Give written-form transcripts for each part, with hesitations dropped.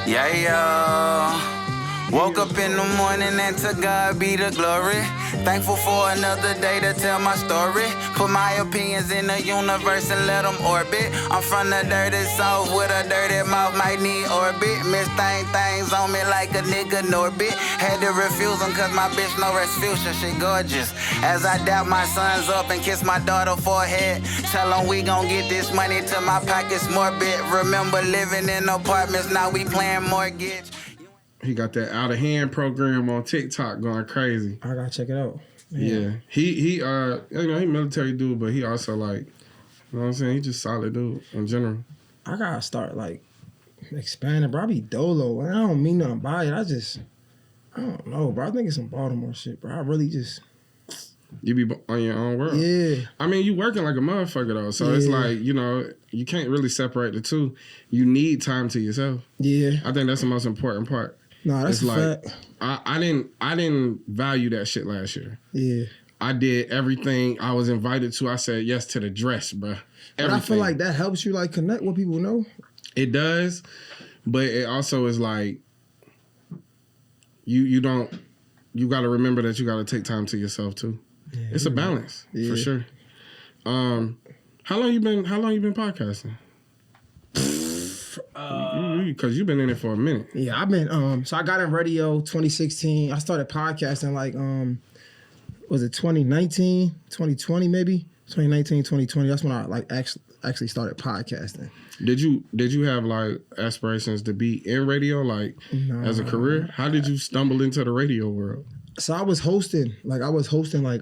Yeah, yo. Woke up in the morning and to God be the glory. Thankful for another day to tell my story. Put my opinions in the universe and let them orbit. I'm from the dirty south with a dirty mouth, might need orbit. Miss things on me like a nigga Norbit. Had to refuse them cause my bitch no Rasputia, she gorgeous. As I dap my sons up and kiss my daughter forehead. Tell them we gon' get this money till my pockets morbid. Remember living in apartments, now we playing mortgage. He got that out of hand program on TikTok going crazy. I gotta check it out. Yeah. He he military dude, but he also like, you know what I'm saying? He just solid dude in general. I gotta start like expanding, bro. I be dolo. I don't mean nothing by it. I don't know, bro. I think it's some Baltimore shit, bro. I really just. You be on your own world. Yeah. I mean, you working like a motherfucker though. So it's like, you know, you can't really separate the two. You need time to yourself. Yeah. I think that's the most important part. No, that's a fact. I didn't value that shit last year. Yeah. I did everything I was invited to. I said yes to the dress, bro. But I feel like that helps you like connect with people, know? It does, but it also is like you got to remember that you got to take time to yourself too. Yeah, it's a balance for sure. How long you been podcasting? Because you've been in it for a minute. Yeah, I've been. So I got in radio 2016. I started podcasting like was it 2019, 2020 maybe? 2019, 2020. That's when I like actually started podcasting. Did you have like aspirations to be in radio like as a career? How did you stumble into the radio world? So I was hosting like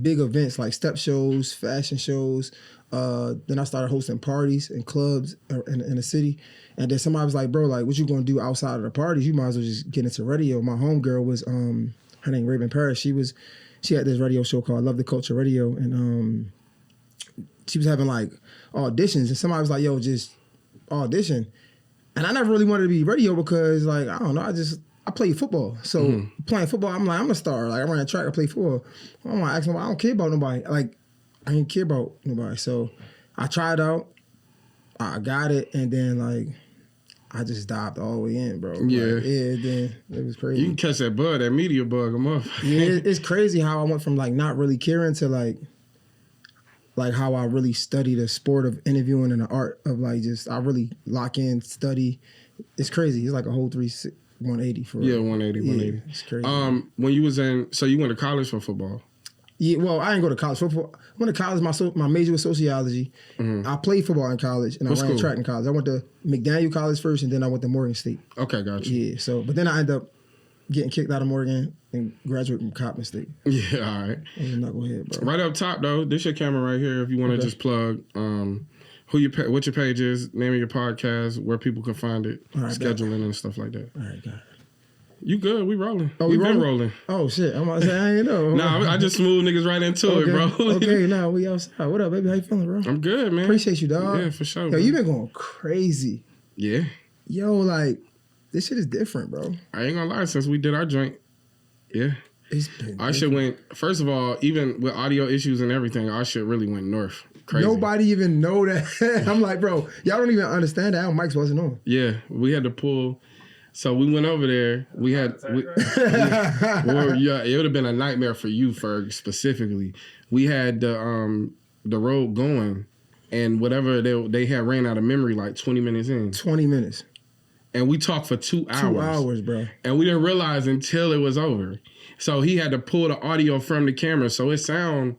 big events like step shows, fashion shows. Then I started hosting parties and clubs in the city. And then somebody was like, bro, like, what you gonna do outside of the parties? You might as well just get into radio. My homegirl was, her name Raven Paris. She had this radio show called Love the Culture Radio. And she was having like auditions. And somebody was like, yo, just audition. And I never really wanted to be radio because like, I don't know, I played football. So playing football, I'm like, I'm a star. Like I ran a track, I play football. I'm like, asking, I don't care about nobody. Like, I didn't care about nobody. So I tried out, I got it, and then like I just dived all the way in, bro. Yeah. Like, then it was crazy. You can catch that bug, that media bug, I'm up. Yeah, it's crazy how I went from like not really caring to like how I really study the sport of interviewing and the art of like just I really lock in, study. It's crazy. It's like a whole 180 for yeah, 180. Yeah, it's crazy. When you was so you went to college for football? Yeah, well, I didn't go to college. I went to college. My major was sociology. Mm-hmm. I played football in college, and I ran track in college. I went to McDaniel College first, and then I went to Morgan State. Okay, gotcha. Yeah, but then I ended up getting kicked out of Morgan and graduating from Coppin State. Yeah, all right. Knucklehead, bro. Right up top, though, this your camera right here. If you want to just plug what your page is, name of your podcast, where people can find it, scheduling and stuff like that. All right, got it. You good? We rolling. Oh, we been rolling. Oh shit! I'm about to say I ain't know. Nah, I just smooth niggas right into it, bro. Okay, now we outside. What up, baby? How you feeling, bro? I'm good, man. Appreciate you, dog. Yeah, for sure. Yo, you been going crazy. Yeah. Yo, like this shit is different, bro. I ain't gonna lie. Since we did our joint, yeah, it's been. Our shit went. First of all, even with audio issues and everything, our shit really went north. Crazy. Nobody even know that. I'm like, bro, y'all don't even understand that. Our mics wasn't on. Yeah, we had to pull. So we went over there. It would have been a nightmare for you, Ferg, specifically. We had the road going, and whatever they had ran out of memory like 20 minutes in. 20 minutes. And we talked for 2 hours. 2 hours, bro. And we didn't realize until it was over. So he had to pull the audio from the camera, so it sound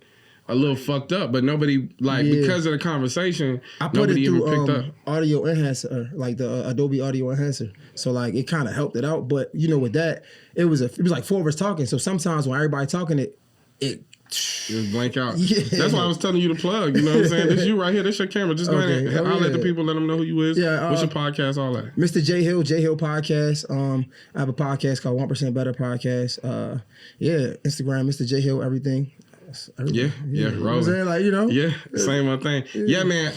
a little fucked up, but nobody because of the conversation, I put nobody it through even picked up. Audio enhancer, like the Adobe Audio Enhancer. So like it kind of helped it out, but you know with that, it was like 4 of us talking. So sometimes when everybody talking, it just blank out. Yeah. That's why I was telling you to plug. You know what I'm saying? This you right here. This your camera. Just go ahead and I'll let the people let them know who you is. Yeah, what's your podcast? All that. Mr. J Hill Podcast. I have a podcast called 1% Better Podcast. Instagram, Mr. J Hill everything. Yeah, rolling. You know what I'm saying? Like, you know? Yeah, same one thing. Yeah, man.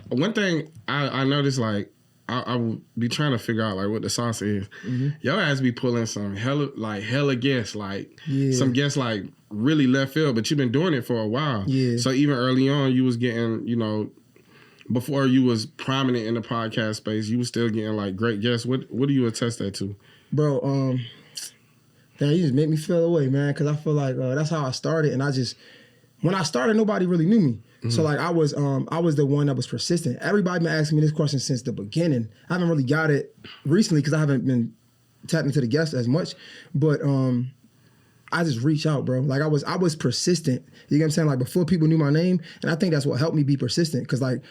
One thing I noticed, like, I would be trying to figure out, like, what the sauce is. Mm-hmm. Your ass be pulling some hella guests, like, some guests, like, really left field, but you've been doing it for a while. Yeah. So even early on, you was getting, you know, before you was prominent in the podcast space, you was still getting like great guests. What do you attest that to? Bro, damn, you just make me feel away, man, because I feel like that's how I started, and when I started, nobody really knew me. Mm-hmm. So like I was the one that was persistent. Everybody been asking me this question since the beginning. I haven't really got it recently because I haven't been tapping into the guests as much, but I just reach out, bro. Like I was persistent. You know what I'm saying? Like before people knew my name, and I think that's what helped me be persistent. Because like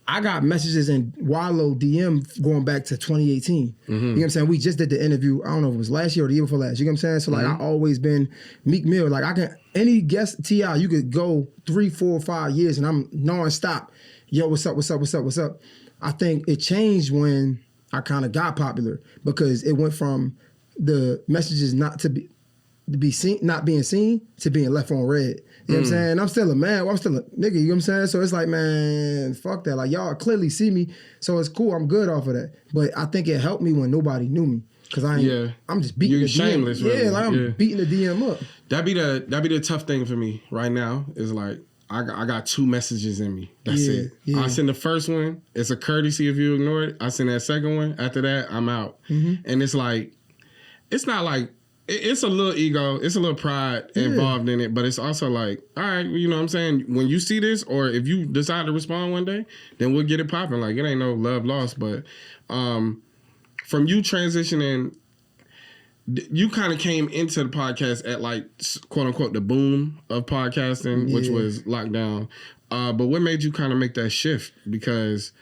I got messages in Wallow DM going back to 2018. Mm-hmm. You know what I'm saying? We just did the interview. I don't know if it was last year or the year before last. You know what I'm saying? So like I always been Meek Mill. Like any guest T.I., you could go 3, 4, 5 years, and I'm nonstop. Yo, what's up? What's up? What's up? What's up? I think it changed when I kind of got popular because it went from the messages not being seen to being left on red. You know what I'm saying? I'm still a man. I'm still a nigga. You know what I'm saying? So it's like, man, fuck that. Like y'all clearly see me, so it's cool. I'm good off of that. But I think it helped me when nobody knew me. Cause I'm just beating the shameless, DM. really. Yeah, like I'm beating the DM up. That'd be the tough thing for me right now. Is like I got 2 messages in me. That's it. Yeah. I send the first one. It's a courtesy if you ignore it. I send that second one. After that, I'm out. Mm-hmm. And it's like, it's not like. It's a little ego, it's a little pride involved in it, but it's also like, all right, you know what I'm saying? When you see this, or if you decide to respond one day, then we'll get it popping. Like, it ain't no love lost, but from you transitioning, you kind of came into the podcast at like, quote unquote, the boom of podcasting, which was lockdown. But what made you kind of make that shift? Because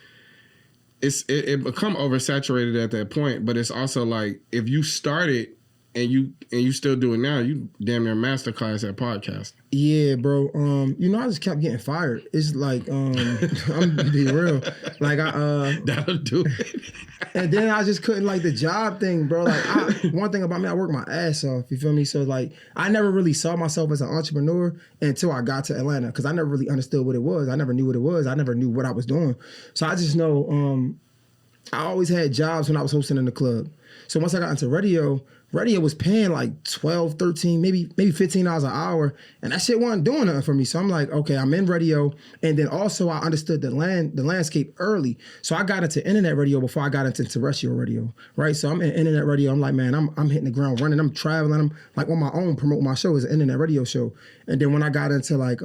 it become oversaturated at that point, but it's also like, if you started and you still do it now, you damn near masterclass at podcasting. Yeah, bro. I just kept getting fired. It's like, I'm gonna be real. Like that'll do it. And then I just couldn't like the job thing, bro. Like one thing about me, I work my ass off. You feel me? So like, I never really saw myself as an entrepreneur until I got to Atlanta because I never really understood what it was. I never knew what it was. I never knew what I was doing. So I just know I always had jobs when I was hosting in the club. So once I got into radio was paying like 12, 13, maybe $15 an hour. And that shit wasn't doing nothing for me. So I'm like, okay, I'm in radio. And then also I understood the landscape early. So I got into internet radio before I got into terrestrial radio, right? So I'm in internet radio. I'm like, man, I'm hitting the ground running. I'm traveling. I'm like on my own promoting my show as an internet radio show. And then when I got into like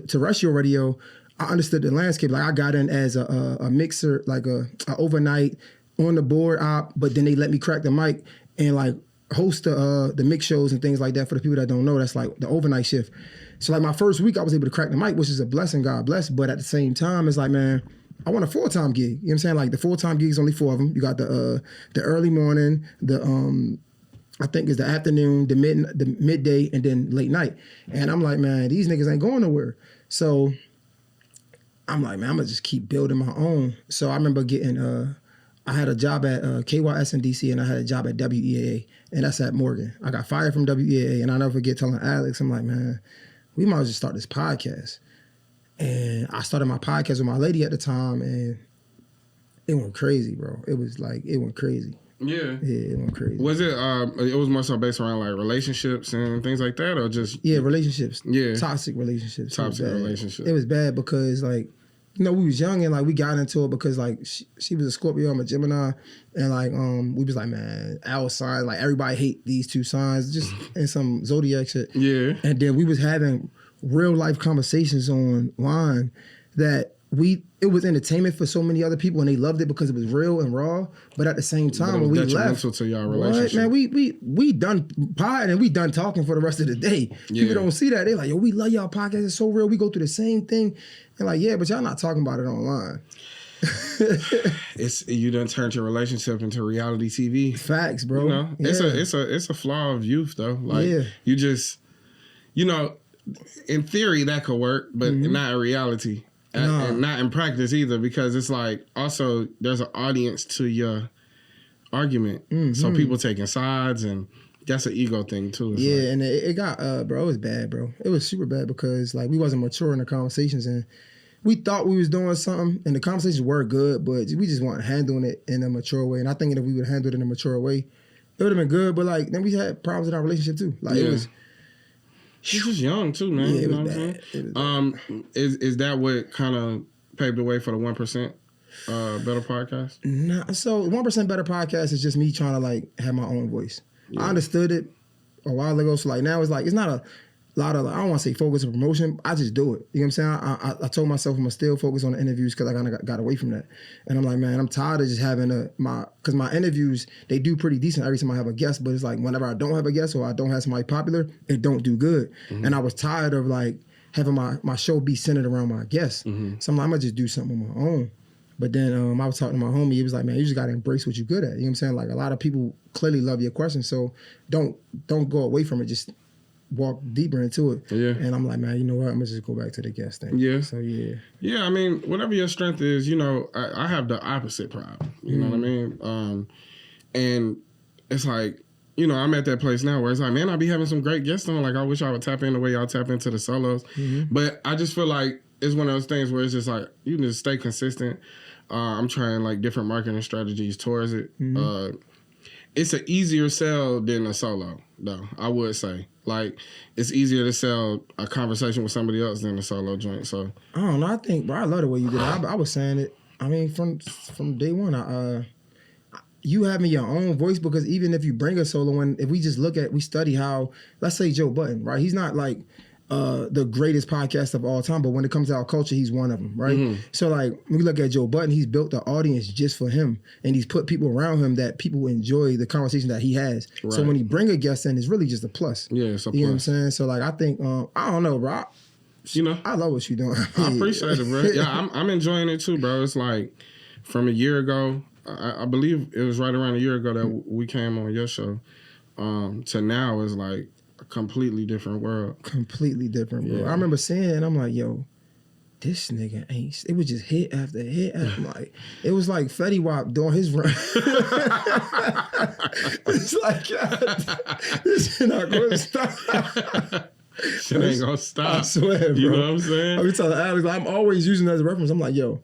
terrestrial radio, I understood the landscape. Like I got in as a mixer, like a overnight on the board op, but then they let me crack the mic and like host the mix shows and things like that. For the people that don't know, that's like the overnight shift. So like my first week, I was able to crack the mic, which is a blessing, God bless. But at the same time, it's like, man, I want a full-time gig. You know what I'm saying? Like the full-time gig is only 4 of them. You got the early morning, I think it's the afternoon, the midday, and then late night. And I'm like, man, these niggas ain't going nowhere. So I'm like, man, I'm gonna just keep building my own. So I remember getting I had a job at KYS in DC, and I had a job at WEAA, and that's at Morgan. I got fired from WEAA, and I'll never forget telling Alex, I'm like, man, we might as well just start this podcast. And I started my podcast with my lady at the time, and it went crazy, bro. It went crazy. Yeah. Yeah, it went crazy. Was it, it was more so based around like relationships and things like that, or just? Yeah, relationships. Yeah. Toxic relationships. Toxic relationships. It was bad because like, we was young and like we got into it because like she was a Scorpio, I'm a Gemini, and like we was like, man, our sign, like everybody hate these 2 signs, just in some zodiac shit. Yeah. And then we was having real life conversations online that it was entertainment for so many other people, and they loved it because it was real and raw. But at the same time, when we left, to y'all relationship. Man, we done pod and we done talking for the rest of the day. Yeah. People don't see that. They like, yo, we love y'all podcast. It's so real. We go through the same thing. And like, yeah, but y'all not talking about it online. You done turned your relationship into reality TV. Facts, bro. You know, it's a flaw of youth though. Like you just, in theory that could work, but not in reality. And not in practice either, because it's like also there's an audience to your argument. Mm-hmm. So people taking sides, and that's an ego thing too. It's and it got bro, it was bad, bro. It was super bad because like we wasn't mature in the conversations, and we thought we was doing something, and the conversations were good, but we just weren't handling it in a mature way. And I think if we would handle it in a mature way, it would have been good. But like then we had problems in our relationship too. Like it was. She was young too, man. Yeah, you know what I'm saying? Is that what kind of paved the way for the 1% Better podcast? Nah, so 1% Better podcast is just me trying to like have my own voice. Yeah. I understood it a while ago, so like now it's like it's not a lot of, I don't want to say focus or promotion. I just do it. You know what I'm saying? I told myself I'm gonna still focus on the interviews because I kind of got away from that. And I'm like, man, I'm tired of just having because my interviews, they do pretty decent every time I have a guest, but it's like whenever I don't have a guest or I don't have somebody popular, it don't do good. Mm-hmm. And I was tired of like having my show be centered around my guests. Mm-hmm. So I'm like, I'm gonna just do something on my own. But then I was talking to my homie. He was like, man, you just got to embrace what you're good at. You know what I'm saying? Like a lot of people clearly love your question. So don't go away from it. Just walk deeper into it. Yeah. And I'm like, man, you know what? I'm going to just go back to the guest thing. Yeah. So, yeah. Yeah, I mean, whatever your strength is, you know, I have the opposite problem. You know what I mean? And it's like, you know, I'm at that place now where it's like, man, I be having some great guests on. Like, I wish I would tap in the way y'all tap into the solos. Mm-hmm. But I just feel like it's one of those things where it's just like, you can just stay consistent. I'm trying like different marketing strategies towards it. Mm-hmm. It's an easier sell than a solo, though, I would say. Like, it's easier to sell a conversation with somebody else than a solo joint. So I don't know. I think, bro, I love the way you did it. I was saying it. I mean, from day one, you having your own voice, because even if you bring a solo in, if we just we study how, let's say Joe Budden, right? He's not like the greatest podcast of all time, but when it comes to our culture, he's one of them, right? Mm-hmm. So like when we look at Joe Budden, he's built the audience just for him, and he's put people around him that people enjoy the conversation that he has. Right. So when he bring a guest in, it's really just a plus. Yeah, it's a plus. You know what I'm saying? So like I think I don't know, bro. I love what you're doing. I appreciate it, bro. Yeah, I'm enjoying it too, bro. It's like from a year ago, I believe it was right around a year ago that we came on your show, to now is like a completely different world. Completely different, bro. Yeah. I remember seeing it and I'm like, yo, this nigga ain't. It was just hit after hit after. Like, it was like Fetty Wap doing his run. It's like, God, this shit not going to stop. Shit ain't going to stop. I swear, bro. You know what I'm saying? I be telling Alex, I'm always using that as a reference. I'm like, yo.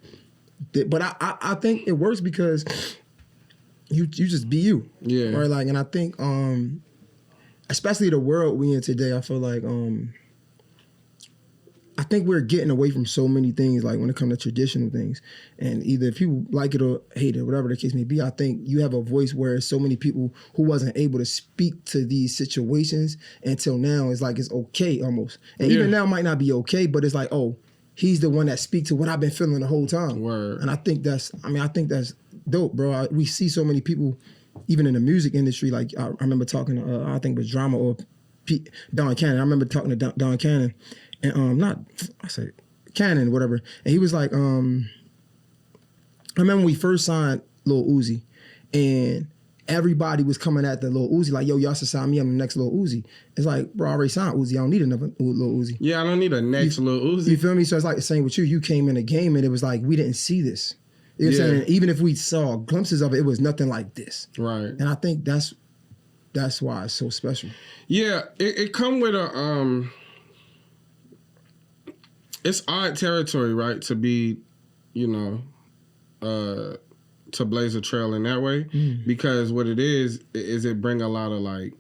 But I think it works because you just be you. Yeah. Right? Like, and I think, especially the world we in today, I feel like I think we're getting away from so many things, like when it comes to traditional things. And either if people like it or hate it, whatever the case may be, I think you have a voice where so many people who wasn't able to speak to these situations until now, it's like it's okay almost. And even now it might not be okay, but it's like, oh, he's the one that speaks to what I've been feeling the whole time. Word. And I think that's dope, bro. We see so many people, even in the music industry, like I remember talking to, I think it was Drama or Don Cannon. I remember talking to Don Cannon, and Cannon, whatever. And he was like, I remember when we first signed Lil Uzi, and everybody was coming at the Lil Uzi like, yo, y'all should sign me. I'm the next Lil Uzi. It's like, bro, I already signed Uzi. I don't need another Lil Uzi. Yeah, I don't need a next Lil Uzi. You feel me? So it's like the same with you. You came in the game and it was like, we didn't see this. You know what I'm saying? Even if we saw glimpses of it, it was nothing like this. Right. And I think that's why it's so special. Yeah, it come with a it's odd territory, right? To be, you know, to blaze a trail in that way, because what it is it bring a lot of like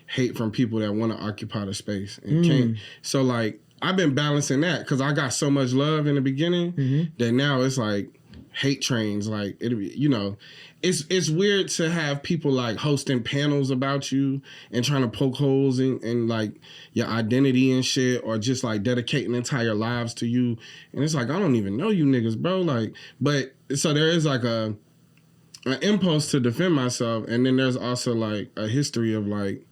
hate from people that want to occupy the space and can't. So like I've been balancing that because I got so much love in the beginning that now it's like hate trains. Like it, you know, it's weird to have people like hosting panels about you and trying to poke holes in like your identity and shit, or just like dedicating entire lives to you. And it's like, I don't even know you niggas, bro. Like, but so there is like an impulse to defend myself, and then there's also like a history of like,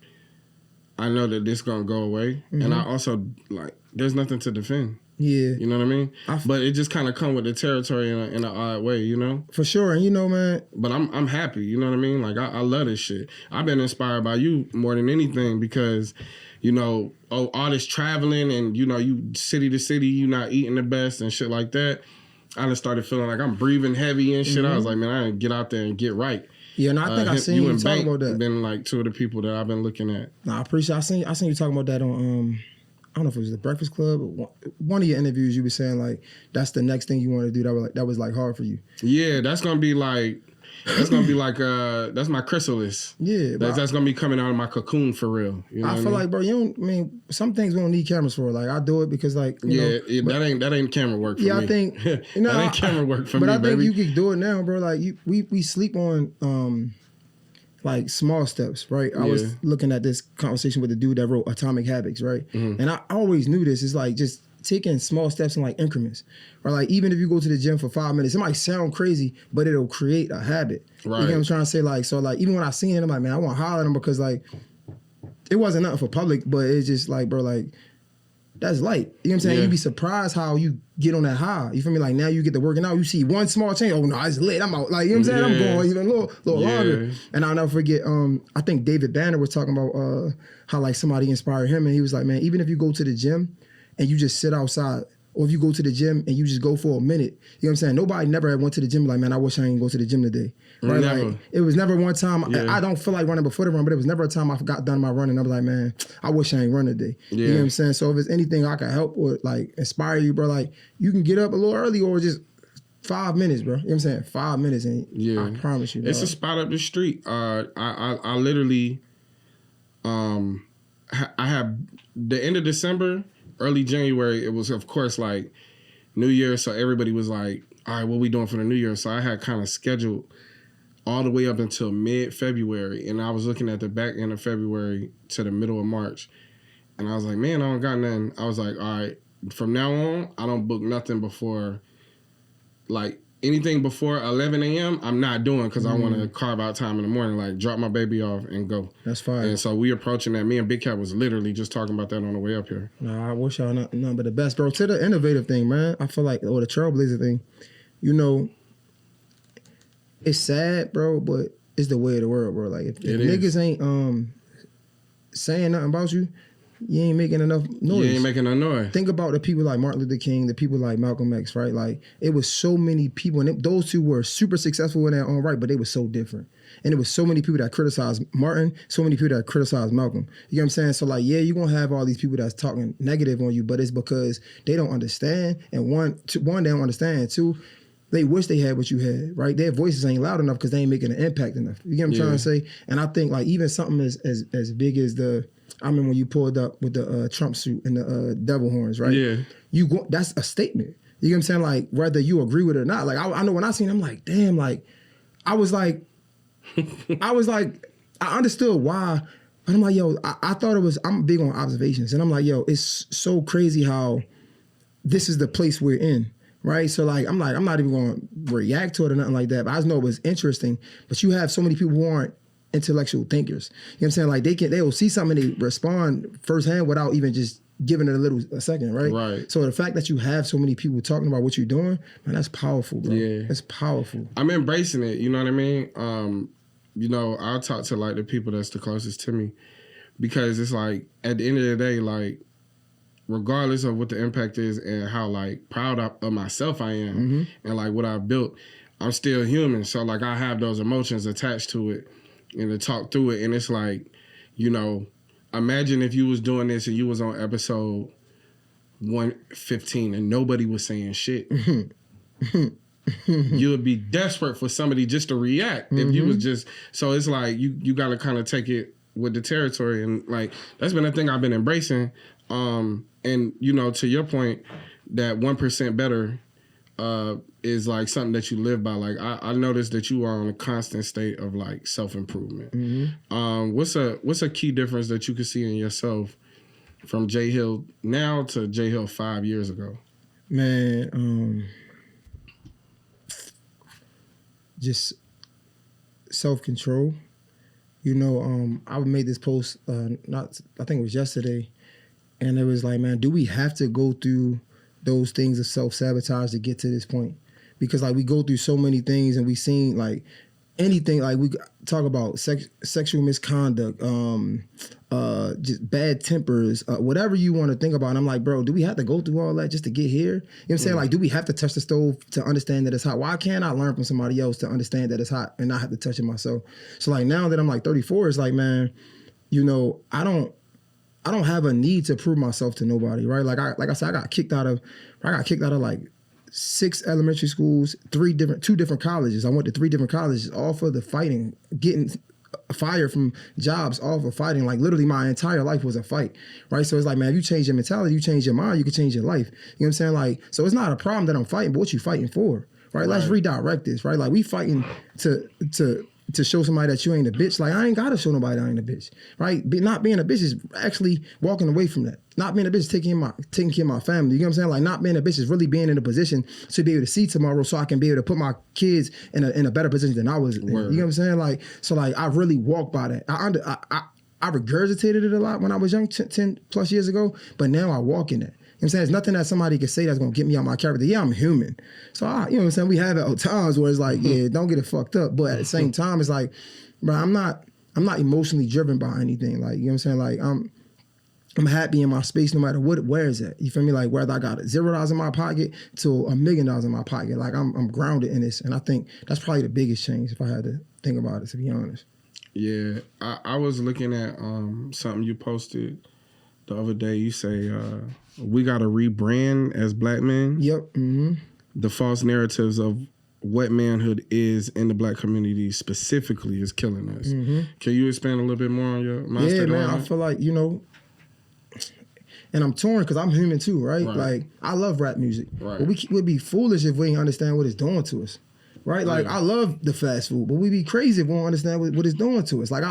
I know that this gonna go away, and I also like there's nothing to defend. Yeah, you know what I mean. But it just kind of come with the territory in an odd way, you know. For sure, and you know, man. But I'm happy, you know what I mean. Like I love this shit. I've been inspired by you more than anything because, you know, all this traveling and you know you city to city, you not eating the best and shit like that. I just started feeling like I'm breathing heavy and shit. I was like, man, I didn't get out there and get right. Yeah, and I think I seen you talk about that. Been like two of the people that I've been looking at. Nah, I appreciate. I seen you talking about that on I don't know if it was the Breakfast Club or one of your interviews. You were saying like that's the next thing you want to do. That was like hard for you. Yeah, that's gonna be like That's gonna be like that's my chrysalis. Yeah, that's gonna be coming out of my cocoon for real. You know I feel like, bro, some things we don't need cameras for. Like I do it because, like, that ain't camera work for me. I think that ain't camera work for me. But I think baby. you could do it now, bro. Like we sleep on like small steps, right? I was looking at this conversation with the dude that wrote Atomic Habits, right? Mm-hmm. And I always knew this. It's like just taking small steps in like increments, or like even if you go to the gym for 5 minutes, it might sound crazy, but it'll create a habit. Right. You know what I'm trying to say? Like, so like even when I seen it, I'm like, man, I want to holler at him because like it wasn't nothing for public, but it's just like, bro, like that's light. You know what I'm saying? You'd be surprised how you get on that high. You feel me? Like now you get to working out, you see one small change. Oh no, it's lit. I'm out. Like, you know what I'm saying? I'm going even a little longer. And I'll never forget, I think David Banner was talking about how like somebody inspired him, and he was like, man, even if you go to the gym and you just sit outside, or if you go to the gym and you just go for a minute, you know what I'm saying? Nobody never had went to the gym like, man, I wish I didn't go to the gym today. Right? Never. Like, it was never one time, I don't feel like running before the run, but it was never a time I got done my running. I was like, man, I wish I ain't run today. You know what I'm saying? So if it's anything I can help or like inspire you, bro, like you can get up a little early or just 5 minutes, bro. You know what I'm saying? 5 minutes and I promise you, bro. It's a spot up the street. I literally, I have the end of December, early January, it was, of course, like New Year. So everybody was like, all right, what we doing for the New Year? So I had kind of scheduled all the way up until mid-February. And I was looking at the back end of February to the middle of March. And I was like, man, I don't got nothing. I was like, all right, from now on, I don't book nothing before, like, anything before 11 a.m., I'm not doing because I want to carve out time in the morning, like drop my baby off and go. That's fine. And so we approaching that. Me and Big Cat was literally just talking about that on the way up here. Nah, I wish y'all nothing but the best, bro. To the innovative thing, man, I feel like, or the trailblazer thing, you know, it's sad, bro, but it's the way of the world, bro. Like if niggas ain't saying nothing about you, you ain't making enough noise. You ain't making no noise. Think about the people like Martin Luther King, the people like Malcolm X, right? Like, it was so many people, and those two were super successful in their own right, but they were so different. And it was so many people that criticized Martin, so many people that criticized Malcolm. You know what I'm saying? So, like, yeah, you're going to have all these people that's talking negative on you, but it's because they don't understand. And one, they don't understand. Two, they wish they had what you had, right? Their voices ain't loud enough because they ain't making an impact enough. You get what I'm trying to say? And I think, like, even something as big as I remember when you pulled up with the Trump suit and the devil horns, right? Yeah. That's a statement. You know what I'm saying? Like, whether you agree with it or not. Like, I know when I seen it, I'm like, damn, like, I understood why. But I'm like, yo, I thought it was, I'm big on observations. And I'm like, yo, it's so crazy how this is the place we're in. Right? So like, I'm not even going to react to it or nothing like that. But I just know it was interesting. But you have so many people who aren't intellectual thinkers. You know what I'm saying? Like they will see something and they respond firsthand without even just giving it a second, right? Right. So the fact that you have so many people talking about what you're doing, man, that's powerful, bro. Yeah. That's powerful. I'm embracing it, you know what I mean? You know, I'll talk to like the people that's the closest to me because it's like at the end of the day, like regardless of what the impact is and how like proud of myself I am and like what I've built, I'm still human. So like I have those emotions attached to it and to talk through it. And it's like, you know, imagine if you was doing this and you was on episode 115 and nobody was saying shit. You would be desperate for somebody just to react if you was just, so it's like you got to kind of take it with the territory. And like, that's been a thing I've been embracing. And you know, to your point, that 1% better is like something that you live by. Like I noticed that you are on a constant state of like self-improvement. What's a key difference that you could see in yourself from J Hill now to J Hill 5 years ago? Man, just self-control. You know, I made this post I think it was yesterday, and it was like, man, do we have to go through those things of self-sabotage to get to this point? Because like we go through so many things and we seen like anything, like we talk about sexual misconduct, just bad tempers, whatever you want to think about. And I'm like, bro, do we have to go through all that just to get here? You know what I'm saying? Like, do we have to touch the stove to understand that it's hot? Why can't I learn from somebody else to understand that it's hot and not have to touch it myself? So like now that I'm like 34, it's like, man, you know, I don't have a need to prove myself to nobody, right? Like I said, I got kicked out of like 6 elementary schools, 2 different colleges. I went to 3 different colleges, all for the fighting, getting fired from jobs, all for fighting. Like literally my entire life was a fight, right? So it's like, man, if you change your mentality, you change your mind, you can change your life. You know what I'm saying? Like, so it's not a problem that I'm fighting, but what you fighting for, right? Let's redirect this, right? Like we fighting to show somebody that you ain't a bitch. Like I ain't gotta show nobody that I ain't a bitch, right? Not being a bitch is actually walking away from that. Not being a bitch is taking care of my family. You know what I'm saying? Like not being a bitch is really being in a position to be able to see tomorrow, so I can be able to put my kids in a better position than I was in. You know what I'm saying? Like so, like I really walk by that. I regurgitated it a lot when I was young, 10 plus years ago, but now I walk in that. You know what I'm saying? There's nothing that somebody can say that's gonna get me out my character. Yeah, I'm human. So you know what I'm saying? We have it at times where it's like, yeah, don't get it fucked up. But at the same time, it's like, bro, I'm not emotionally driven by anything. Like, you know what I'm saying? Like I'm happy in my space no matter where is it. You feel me? Like whether I got $0 in my pocket to $1 million in my pocket. Like I'm grounded in this. And I think that's probably the biggest change if I had to think about it, to be honest. Yeah. I was looking at something you posted the other day. You say we gotta rebrand as black men. Yep. Mm-hmm. The false narratives of what manhood is in the black community specifically is killing us. Mm-hmm. Can you expand a little bit more on your mindset? Yeah, man. I feel like, you know, and I'm torn because I'm human too, right? Like I love rap music, but we'd be foolish if we didn't understand what it's doing to us, right? Like I love the fast food, but we'd be crazy if we don't understand what it's doing to us. Like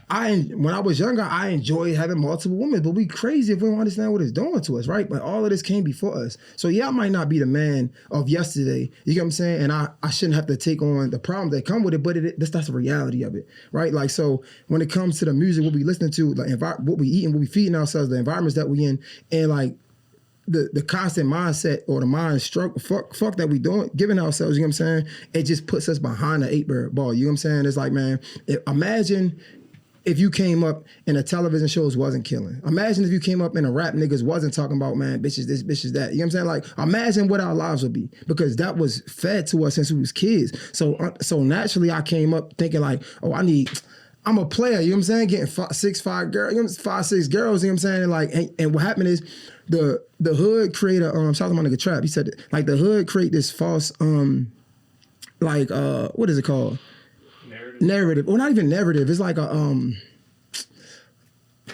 when I was younger, I enjoyed having multiple women, but we crazy if we don't understand what it's doing to us, right? But all of this came before us. So yeah, I might not be the man of yesterday, you get what I'm saying? And I shouldn't have to take on the problems that come with it, but that's the reality of it, right? Like, so when it comes to the music, what we listen to, like what we eating, what we feeding ourselves, the environments that we in, and like the constant mindset or the mind fuck that we doing, giving ourselves, you know what I'm saying? It just puts us behind the 8-ball, you know what I'm saying? It's like, man, imagine if you came up and the television shows wasn't killing. Imagine if you came up and the rap niggas wasn't talking about, man, bitches this, bitches that. You know what I'm saying? Like, imagine what our lives would be, because that was fed to us since we was kids. So naturally I came up thinking like, oh, I'm a player, you know what I'm saying? Getting 5'6" girls, you know, 5'6" girls, you know what I'm saying? And like, and what happened is the hood created shout out to my nigga Trap. He said that, like the hood create this false what is it called? Narrative. Well, not even narrative. It's like a I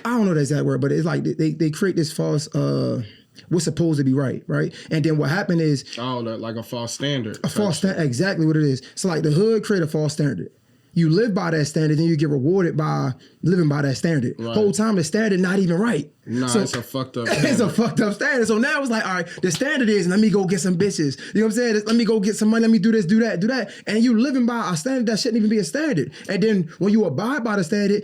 don't know the exact word, but it's like they create this false what's supposed to be right? And then what happened is like a false standard. A false standard, exactly what it is. So like the hood create a false standard. You live by that standard, then you get rewarded by living by that standard. Right. Whole time the standard not even right. Nah, so, it's a fucked up standard. It's a fucked up standard. So now it's like, all right, the standard is, let me go get some bitches. You know what I'm saying? Let me go get some money. Let me do this, do that. And you living by a standard that shouldn't even be a standard. And then when you abide by the standard,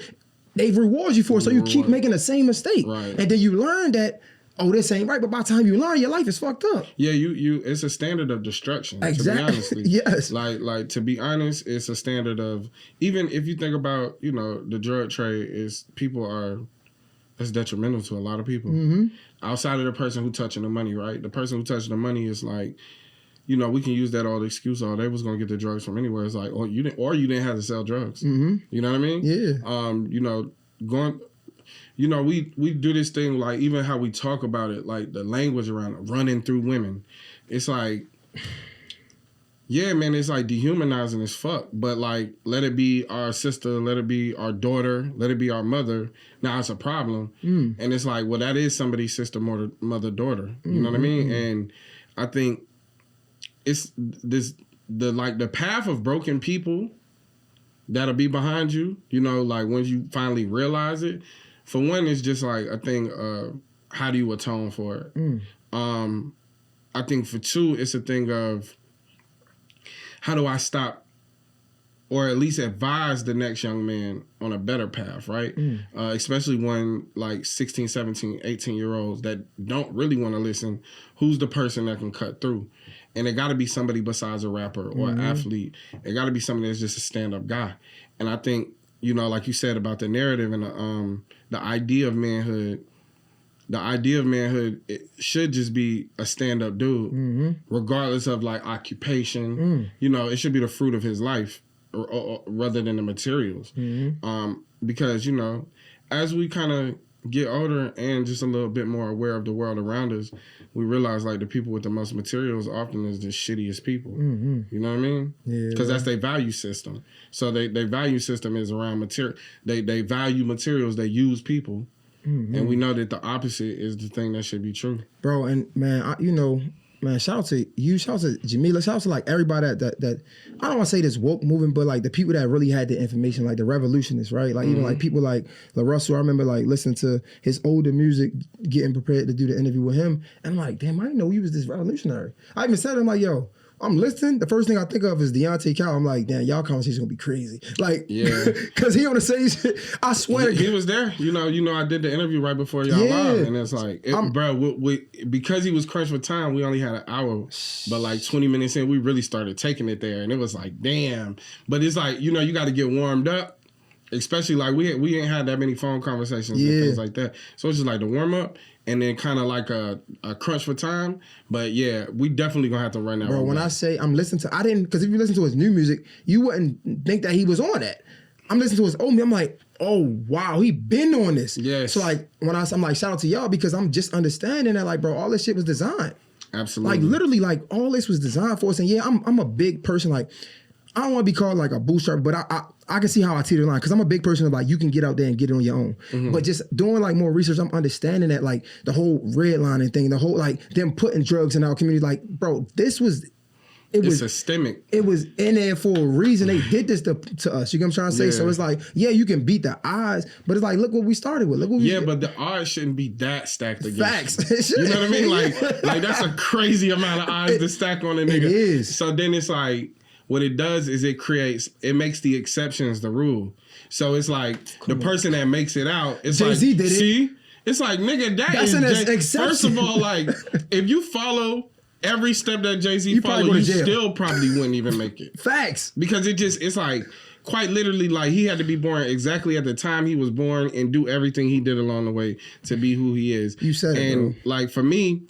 they reward you for it. So you keep making the same mistake. Right. And then you learn that, oh, this ain't right. But by the time you learn, your life is fucked up. Yeah, you it's a standard of destruction. Exactly. To be honest. Yes. Like to be honest, it's a standard of, even if you think about, you know, the drug trade it's detrimental to a lot of people. Mm-hmm. Outside of the person who touching the money, right? The person who touching the money is like, you know, we can use that all the excuse. Oh, they was gonna get the drugs from anywhere. It's like, you didn't have to sell drugs. Mm-hmm. You know what I mean? Yeah. You know, you know, we do this thing, like even how we talk about it, like the language around it, running through women. It's like, yeah, man, it's like dehumanizing as fuck. But like, let it be our sister, let it be our daughter, let it be our mother. Now it's a problem. And it's like, well, that is somebody's sister, mother, daughter. You know what I mean? And I think it's the path of broken people that'll be behind you, you know, like once you finally realize it. For one, it's just like a thing of how do you atone for it? I think for two, it's a thing of how do I stop or at least advise the next young man on a better path, right? Especially when like 16, 17, 18-year-olds that don't really want to listen, who's the person that can cut through? And it got to be somebody besides a rapper or an athlete. It got to be somebody that's just a stand-up guy. And I think, you know, like you said about the narrative and the idea of manhood, it should just be a stand-up dude, regardless of like occupation. You know, it should be the fruit of his life or rather than the materials. Because, you know, as we kind of get older and just a little bit more aware of the world around us, we realize like the people with the most materials often is the shittiest people. Mm-hmm. You know what I mean? Yeah. Because that's their value system. So their value system is around material. They value materials. They use people. Mm-hmm. And we know that the opposite is the thing that should be true. Bro, and man, man, shout out to you, shout out to Jamila, shout out to like everybody that I don't want to say this woke movement, but like the people that really had the information, like the revolutionists, right? Like even like people like LaRussell, I remember like listening to his older music, getting prepared to do the interview with him, and I'm like, damn, I didn't know he was this revolutionary. I even said, I'm like, yo, I'm listening. The first thing I think of is Deontay Cal. I'm like, damn, y'all conversation gonna be crazy. Like, yeah, because he on the same shit. I swear, he was there. You know, I did the interview right before y'all live, and it's like, bro, because he was crunched for time, we only had an hour, but like 20 minutes in, we really started taking it there, and it was like, damn. But it's like, you got to get warmed up, especially like we ain't had that many phone conversations and things like that. So it's just like the warm up. And then kind of like a crunch for time. But yeah, we definitely gonna have to run that. Bro, when I say I'm listening to, because if you listen to his new music, you wouldn't think that he was on that. I'm listening to his old music, I'm like, oh wow, he been on this. Yes. So like I'm like, shout out to y'all because I'm just understanding that like, bro, all this shit was designed. Absolutely. Like literally, like all this was designed for us. And yeah, I'm a big person. Like I don't want to be called like a bootstrap, but I can see how I teeter the line because I'm a big person of like you can get out there and get it on your own. Mm-hmm. But just doing like more research, I'm understanding that like the whole redlining thing, the whole like them putting drugs in our community. Like, bro, it's systemic. It was in there for a reason. They did this to us. You get what I'm trying to say? Yeah. So it's like, yeah, you can beat the odds, but it's like, look what we started with. Look what but the odds shouldn't be that stacked against Facts. You know what I mean? Like that's a crazy amount of odds to stack on a nigga. It is. So then it's like, what it does is it makes the exceptions the rule. So it's like the person that makes it out, it's Jay-Z like, did it. See? It's like, nigga, that's an exception. First of all, like, if you follow every step that Jay-Z followed, you still probably wouldn't even make it. Facts. Because it's like, quite literally, like, he had to be born exactly at the time he was born and do everything he did along the way to be who he is. You said it, bro. Like, for me,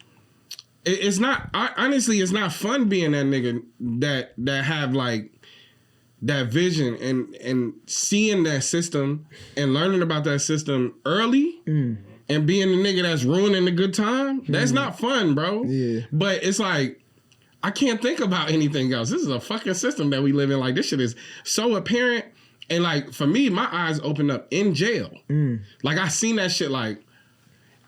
it's not, honestly, it's not fun being that nigga that have like that vision and seeing that system and learning about that system early and being the nigga that's ruining the good time. That's not fun, bro. Yeah. But it's like, I can't think about anything else. This is a fucking system that we live in. Like, this shit is so apparent. And like, for me, my eyes opened up in jail. Like, I seen that shit like,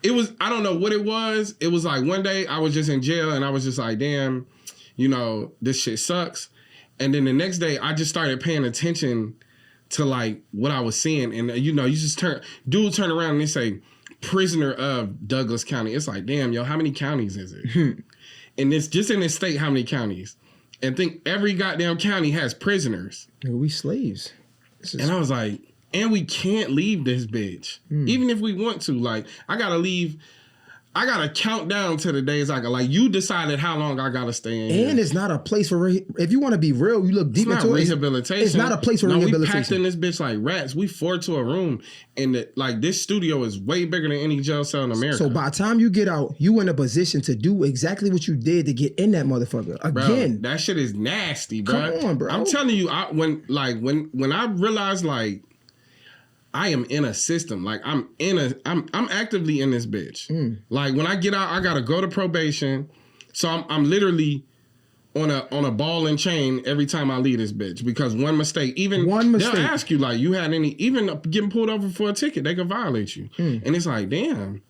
it was, I don't know what it was. It was like one day I was just in jail and I was just like, damn, this shit sucks. And then the next day I just started paying attention to like what I was seeing. And you just turn around and they say, prisoner of Douglas County. It's like, damn, yo, how many counties is it? And it's just in this state, how many counties? And think every goddamn county has prisoners. We slaves. And I was like, and we can't leave this bitch. Even if we want to. Like, I gotta leave. I gotta count down to the days I got. Like, you decided how long I gotta stay in here. And it's not a place for, if you want to be real, you look deep into it. Rehabilitation. It's not a place for rehabilitation. We packed in this bitch like rats. We forward to a room. And this studio is way bigger than any jail cell in America. So by the time you get out, you in a position to do exactly what you did to get in that motherfucker. Again. Bro, that shit is nasty, bro. Come on, bro. I'm telling you, when I realized like, I am in a system. Like I'm actively in this bitch. Like when I get out, I gotta go to probation. So I'm literally on a ball and chain every time I leave this bitch because one mistake, they'll ask you like, you had any, even getting pulled over for a ticket, they could violate you. And it's like, damn.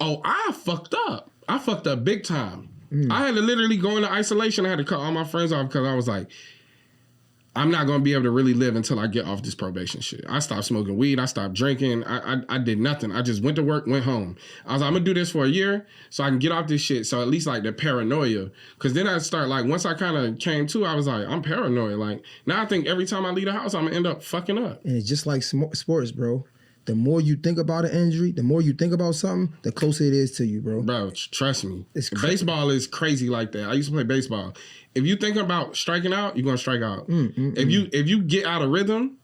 Oh, I fucked up. I fucked up big time. I had to literally go into isolation. I had to cut all my friends off because I was like, I'm not going to be able to really live until I get off this probation shit. I stopped smoking weed. I stopped drinking. I did nothing. I just went to work, went home. I was like, I'm going to do this for a year so I can get off this shit. So at least like the paranoia. Because then I start like, once I kind of came to, I was like, I'm paranoid. Like now I think every time I leave the house, I'm going to end up fucking up. And it's just like sports, bro. The more you think about an injury, the more you think about something, the closer it is to you, bro. Bro, trust me. Baseball is crazy like that. I used to play baseball. If you think about striking out, you're gonna strike out. If you get out of rhythm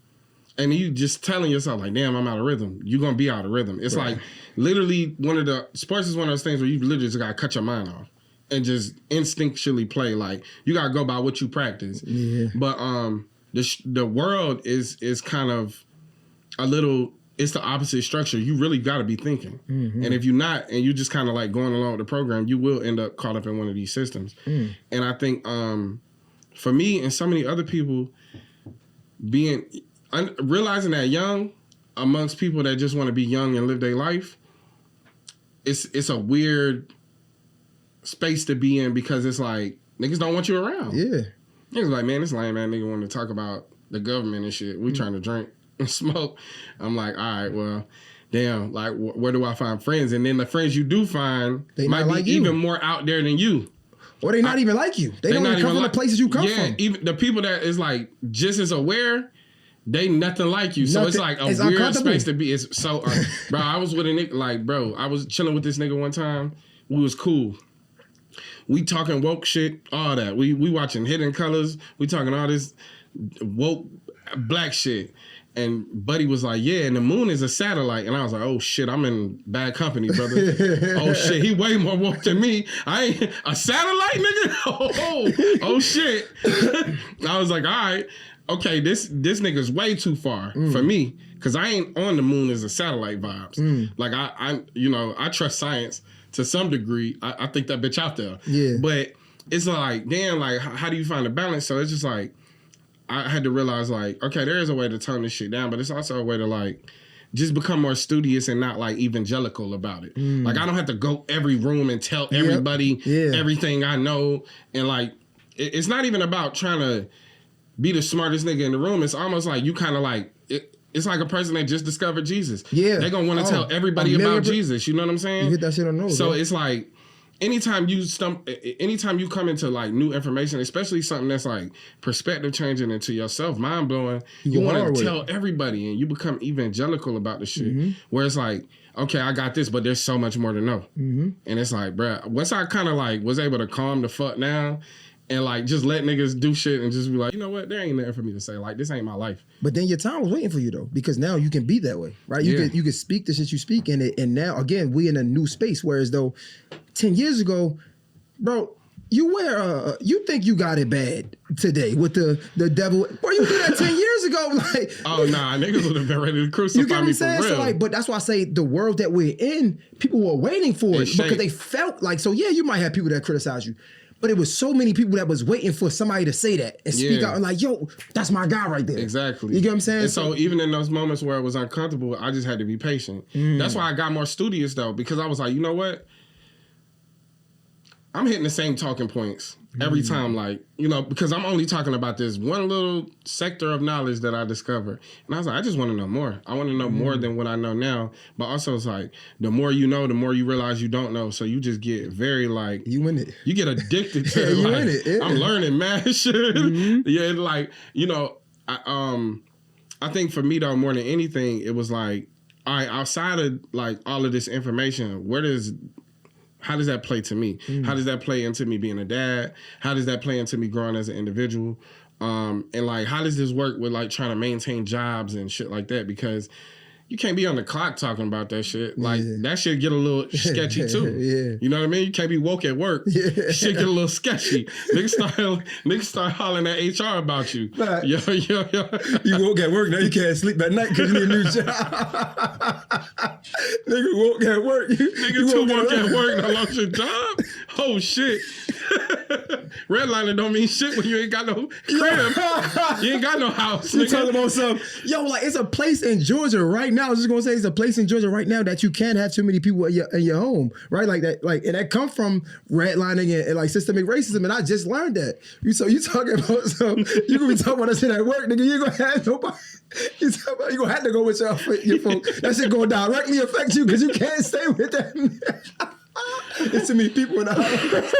and you just telling yourself like, damn, I'm out of rhythm, you're gonna be out of rhythm. It's like literally sports is one of those things where you literally just gotta cut your mind off and just instinctually play. Like you gotta go by what you practice. Yeah. But the world is kind of a little it's the opposite structure. You really got to be thinking. And if you're not, and you just kind of like going along with the program, you will end up caught up in one of these systems. And I think for me and so many other people, realizing that young amongst people that just want to be young and live their life, it's a weird space to be in, because it's like niggas don't want you around. Yeah. Niggas like, man, this lame man nigga want to talk about the government and shit. We trying to drink and smoke. I'm like, all right, well, damn, like, where do I find friends? And then the friends you do find they might be like even more out there than you. Or they not even like you. They don't even come from the places you come from. Yeah, even the people that is like just as aware, they nothing like you. So it's like a weird space to be. It's so, bro, I was with a nigga, like, bro, I was chilling with this nigga one time. We was cool. We talking woke shit, all that. We watching Hidden Colors. We talking all this woke black shit. And Buddy was like, yeah, and the moon is a satellite. And I was like, oh shit, I'm in bad company, brother. Oh shit, he way more woke than me. I ain't a satellite, nigga? Oh shit. I was like, all right, okay, this nigga's way too far for me. Cause I ain't on the moon as a satellite vibes. Like I trust science to some degree. I think that bitch out there. Yeah. But it's like, damn, like how do you find a balance? So it's just like, I had to realize, like, okay, there is a way to tone this shit down, but it's also a way to, like, just become more studious and not, like, evangelical about it. Like, I don't have to go every room and tell everybody everything I know. And, like, it's not even about trying to be the smartest nigga in the room. It's almost like you kind of, like, it's like a person that just discovered Jesus. Yeah. They're going to want to tell everybody about Jesus. You know what I'm saying? You hit that shit on the nose. So it's like, anytime you come into like new information, especially something that's like perspective changing into yourself, mind blowing, you want to tell everybody, and you become evangelical about the shit. Where it's like, okay, I got this, but there's so much more to know. And it's like, bruh, once I kind of like was able to calm the fuck down and like just let niggas do shit and just be like, you know what, there ain't nothing for me to say. Like, this ain't my life. But then your time was waiting for you though, because now you can be that way, right? You can speak the shit you speak in it, and now again we in a new space. Whereas though 10 years ago, bro, you think you got it bad today with the devil. Boy, you did that 10 years ago. Like, oh nah, niggas would have been ready to crucify you get what me I'm saying? for real. So like, but that's why I say the world that we're in, people were waiting for it because they felt like, so yeah, you might have people that criticize you. But it was so many people that was waiting for somebody to say that and speak out and like, yo, that's my guy right there. Exactly. You get what I'm saying? And so even in those moments where it was uncomfortable, I just had to be patient. That's why I got more studious though, because I was like, you know what? I'm hitting the same talking points every time, like, you know, because I'm only talking about this one little sector of knowledge that I discovered. And I was like, I just want to know more. I want to know more than what I know now. But also it's like, the more you know, the more you realize you don't know. So you just get very like... You in it. You get addicted to it. You like, in it. Yeah. I'm learning mad shit. Yeah, like, you know, I think for me though, more than anything, it was like, all right, outside of like all of this information, how does that play to me? How does that play into me being a dad? How does that play into me growing as an individual? And like, how does this work with like trying to maintain jobs and shit like that? Because you can't be on the clock talking about that shit. Like that shit get a little sketchy too. You know what I mean? You can't be woke at work. Shit get a little sketchy. Niggas start hollering at HR about you. Right. Yo. You woke at work, now you can't sleep at night because you need a new job. Nigga woke at work. Nigga too woke at work and I lost your job? Oh shit. Redlining don't mean shit when you ain't got no crib. You ain't got no house. You talking about something. Yo, like it's a place in Georgia right now. I was just gonna say it's a place in Georgia right now that you can't have too many people in your home, right? Like that, like, and that come from redlining and like systemic racism. And I just learned that. So you talking about something? You gonna be talking about that shit at work, nigga? You ain't gonna have nobody. You gonna have to go with your folks. That shit gonna directly affect you because you can't stay with them. It's too many people in the house.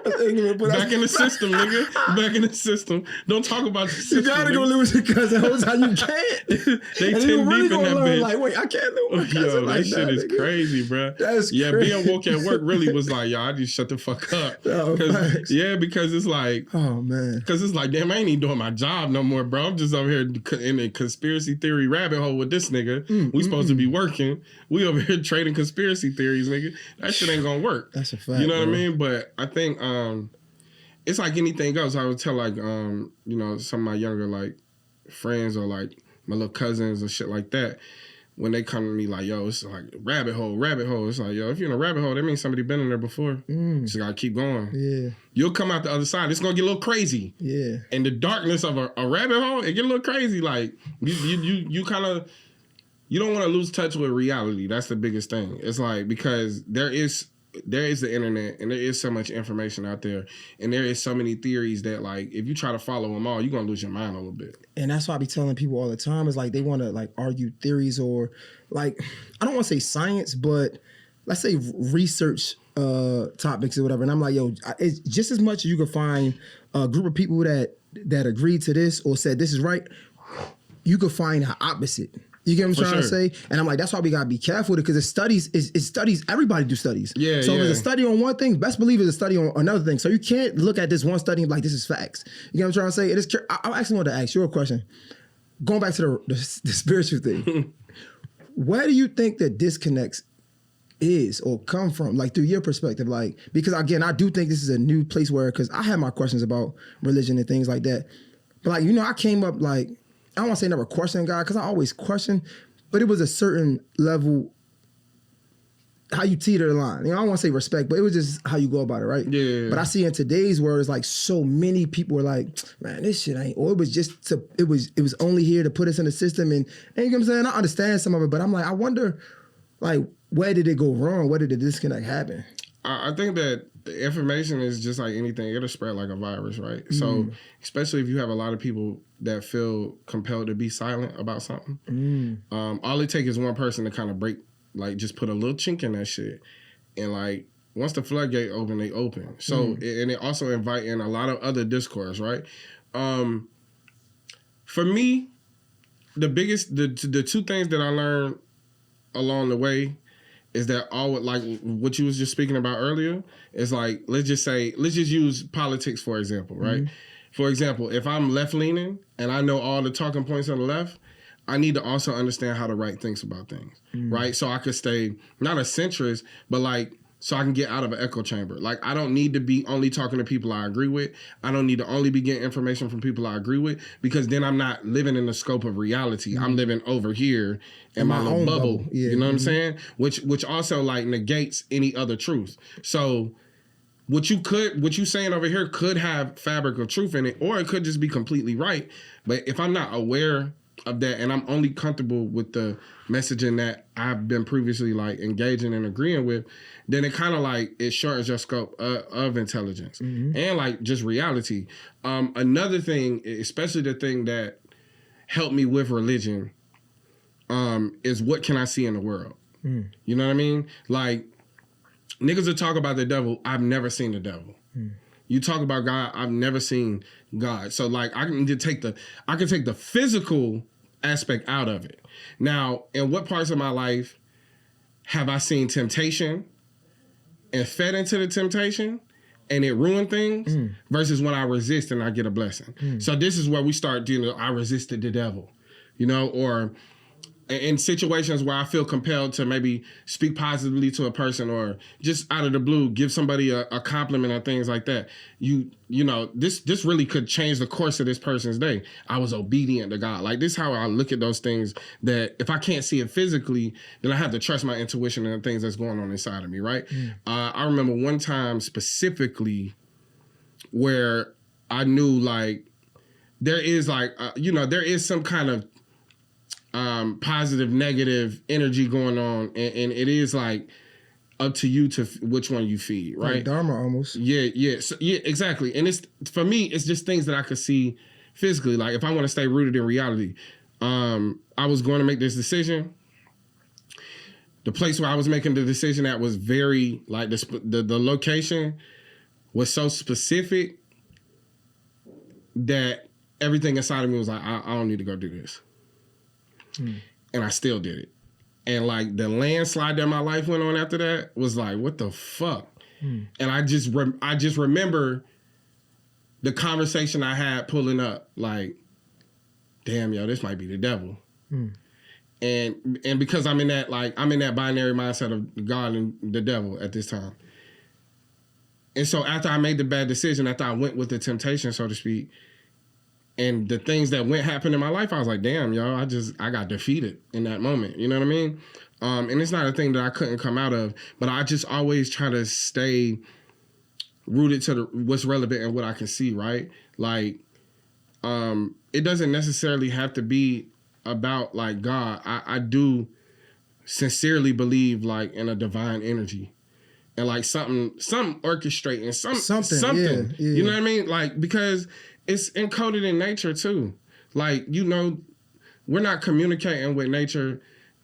Back in the system, nigga. Back in the system. Don't talk about the system. You gotta go live with your cousin the whole time. You can't. They 10 really deep in that bitch. Like, wait, I can't live with my cousin. Yo, that shit is crazy, bro. That's crazy. Being woke at work really was like, yo, I just shut the fuck up. Because it's like, oh man, because it's like, damn, I ain't even doing my job no more, bro. I'm just over here in a conspiracy theory rabbit hole with this nigga. We supposed to be working. We over here trading conspiracy theories, nigga. That shit ain't gonna work. That's a fact. You know what I mean? But I think it's like anything else. I would tell like you know, some of my younger like friends or like my little cousins and shit like that, when they come to me like, yo, it's like rabbit hole. It's like, yo, if you're in a rabbit hole, that means somebody been in there before. Just gotta keep going. Yeah. You'll come out the other side. It's gonna get a little crazy. Yeah. And the darkness of a rabbit hole, it get a little crazy. Like you kind of, you don't want to lose touch with reality. That's the biggest thing. It's like, because there is the internet and there is so much information out there and there is so many theories that, like, if you try to follow them all, you're gonna lose your mind a little bit. And that's why I be telling people all the time is like, they want to like argue theories or like, I don't want to say science, but let's say research topics or whatever. And I'm like, yo, it's just as much as you can find a group of people that agreed to this or said this is right, you could find the opposite. You get what I'm trying to say? And I'm like, that's why we gotta be careful because it studies, everybody do studies. Yeah. So if it's a study on one thing, best believe it's a study on another thing. So you can't look at this one study and be like, this is facts. You get what I'm trying to say? It is. I actually want to ask you a question. Going back to the spiritual thing, where do you think the disconnects is or come from, like through your perspective? Like, because again, I do think this is a new place where, because I have my questions about religion and things like that. But like, I came up like, I don't want to say never question God because I always question, but it was a certain level how you teeter the line. I don't want to say respect, but it was just how you go about it, right? Yeah. But I see in today's world, it's like so many people are like, man, this shit ain't, or it was just it was only here to put us in the system, and you know what I'm saying? I understand some of it, but I'm like, I wonder, like, where did it go wrong? Where did the disconnect happen? I think that information is just like anything. It'll spread like a virus, right? So especially if you have a lot of people that feel compelled to be silent about something. All it takes is one person to kind of break, like just put a little chink in that shit. And like once the floodgate open, they open. So, and it also invite in a lot of other discourse, right? For me, the two things that I learned along the way is that all, like what you was just speaking about earlier, is like, let's just use politics for example, right? For example, if I'm left leaning and I know all the talking points on the left, I need to also understand how the right thinks about things, right? So I could stay not a centrist, but like, so I can get out of an echo chamber. Like, I don't need to be only talking to people I agree with. I don't need to only be getting information from people I agree with, because then I'm not living in the scope of reality. I'm living over here in my little bubble. Yeah. You know what I'm saying? Which also like negates any other truth. So what you saying over here could have fabric of truth in it, or it could just be completely right. But if I'm not aware of that and I'm only comfortable with the messaging that I've been previously like engaging and agreeing with, then it kind of like, it shortens your scope of intelligence and like just reality. Another thing, especially the thing that helped me with religion, is what can I see in the world? You know what I mean? Like, niggas will talk about the devil. I've never seen the devil. You talk about God. I've never seen God. So like, I can take the physical aspect out of it. Now, in what parts of my life have I seen temptation and fed into the temptation and it ruined things versus when I resist and I get a blessing? So this is where we start dealing. I resisted the devil, or in situations where I feel compelled to maybe speak positively to a person or just out of the blue give somebody a compliment or things like that. This really could change the course of this person's day. I was obedient to God. Like, this is how I look at those things, that if I can't see it physically, then I have to trust my intuition and the things that's going on inside of me, right? I remember one time specifically where I knew like there is like, there is some kind of positive, negative energy going on, and it is like up to you to which one you feed, right? Like Dharma almost. Yeah, exactly. And it's, for me, it's just things that I could see physically. Like, if I want to stay rooted in reality, I was going to make this decision. The place where I was making the decision at was very like the location was so specific that everything inside of me was like, I don't need to go do this. And I still did it. And like the landslide that my life went on after that was like, what the fuck? And I just remember the conversation I had pulling up, like, damn, yo, this might be the devil. And because I'm in that binary mindset of God and the devil at this time. And so after I made the bad decision, after I went with the temptation, so to speak, And the things that happened in my life, I was like, damn, yo, I got defeated in that moment. You know what I mean? And it's not a thing that I couldn't come out of, but I just always try to stay rooted to what's relevant and what I can see, right? Like, it doesn't necessarily have to be about like God. I do sincerely believe like in a divine energy and like something orchestrating something. Yeah. You know what I mean? Like, because it's encoded in nature too. Like, you know, we're not communicating with nature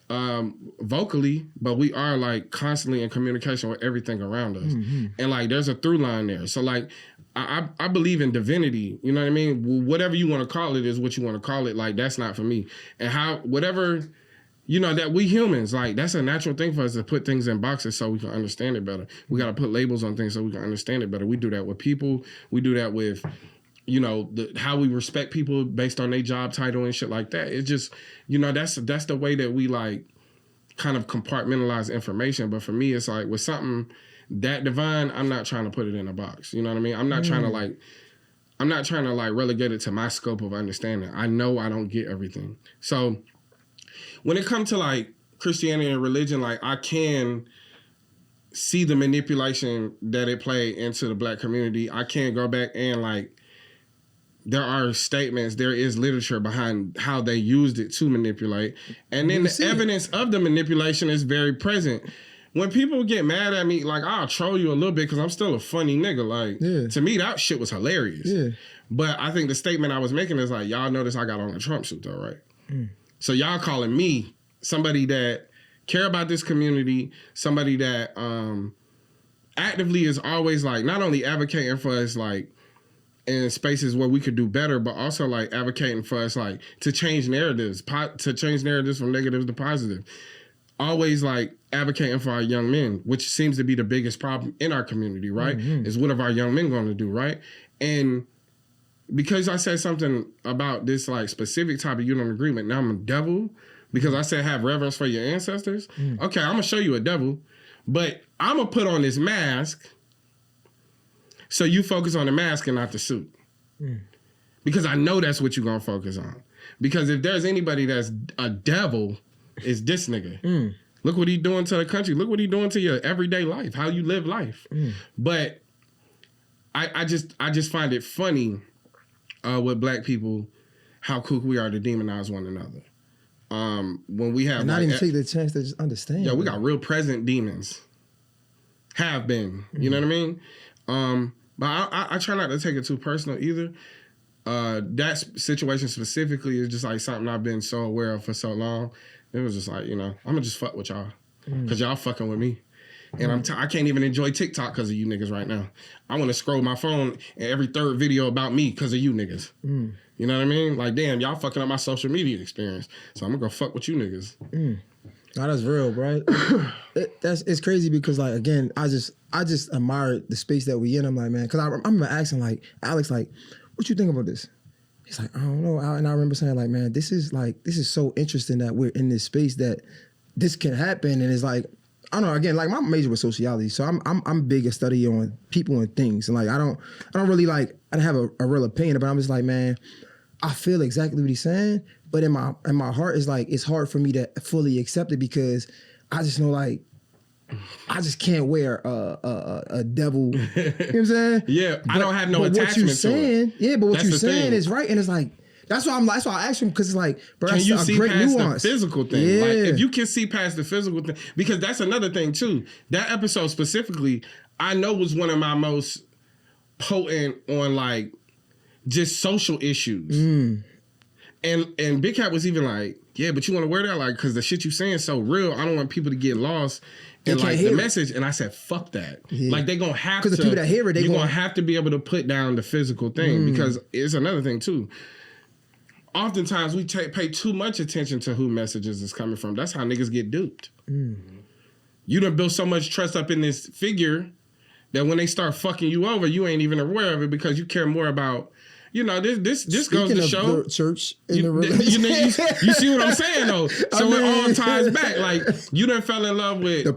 vocally, but we are like constantly in communication with everything around us. Mm-hmm. And like there's a through line there. So like I believe in divinity, you know what I mean? Whatever you want to call it is what you want to call it. Like, that's not for me. And whatever, you know, that we humans, like, that's a natural thing for us to put things in boxes so we can understand it better. We got to put labels on things so we can understand it better. We do that with people. We do that with, you know, how we respect people based on their job title and shit like that. It's just, you know, that's the way that we like kind of compartmentalize information. But for me, it's like with something that divine, I'm not trying to put it in a box. You know what I mean? I'm not trying to like relegate it to my scope of understanding. I know I don't get everything. So when it comes to like Christianity and religion, like I can see the manipulation that it played into the Black community. I can go back and like, there are statements, there is literature behind how they used it to manipulate. And then the evidence of the manipulation is very present. When people get mad at me, like, I'll troll you a little bit because I'm still a funny nigga. Like, to me, that shit was hilarious. Yeah. But I think the statement I was making is like, y'all notice I got on a Trump suit though, right? Mm. So y'all calling me somebody that care about this community, somebody that actively is always like, not only advocating for us, like, in spaces where we could do better, but also like advocating for us, like, to change narratives from negative to positive. Always like advocating for our young men, which seems to be the biggest problem in our community, right? Mm-hmm. Is what are our young men going to do, right? And because I said something about this like specific topic, you don't agree with, now I'm a devil because I said have reverence for your ancestors. Mm. Okay, I'm gonna show you a devil, but I'm gonna put on this mask so you focus on the mask and not the suit. Mm. Because I know that's what you're gonna focus on. Because if there's anybody that's a devil, it's this nigga. Mm. Look what he doing to the country. Look what he doing to your everyday life, how you live life. Mm. But I just find it funny with Black people, how quick we are to demonize one another. When we have, and not even take the chance to just understand. Yeah, we got real present demons. Have been, you know what I mean? But I try not to take it too personal either. That situation specifically is just like something I've been so aware of for so long. It was just like, you know, I'm gonna just fuck with y'all because y'all fucking with me. And I can't even enjoy TikTok because of you niggas right now. I want to scroll my phone and every third video about me because of you niggas. Mm. You know what I mean? Like, damn, y'all fucking up my social media experience. So I'm gonna go fuck with you niggas. Mm. No, that's real, bro. It's crazy because, like, again, I just admire the space that we in. I'm like, man, because I remember asking, like, Alex, like, what you think about this? He's like, I don't know. And I remember saying, like, man, this is so interesting that we're in this space that this can happen. And it's like, I don't know. Again, like, my major was sociology, so I'm big at study on people and things, and like I don't really like, I don't have a real opinion, but I'm just like, man, I feel exactly what he's saying, but in my heart is like, it's hard for me to fully accept it because I just know, like, I just can't wear a devil. You know what I'm saying? Yeah, I don't have no attachment to it. Yeah, but what you're saying is right, and it's like, that's why I asked him, because it's like, bro, can that's you a see great past nuance. the physical thing? Yeah. Like, if you can see past the physical thing, because that's another thing too. That episode specifically, I know was one of my most potent on like just social issues. Mm. And Big Cat was even like, yeah, but you want to wear that, like, because the shit you saying is so real. I don't want people to get lost in like the message. And I said, fuck that. Yeah. Like, they gonna have to. Because the people that hear it, you're gonna have to be able to put down the physical thing, because it's another thing too. Oftentimes we pay too much attention to who messages is coming from. That's how niggas get duped. Mm. You done built so much trust up in this figure that when they start fucking you over, you ain't even aware of it because you care more about, you know, this goes to show. The church in the religion. You see what I'm saying though? So it all ties back. Like, you done fell in love with the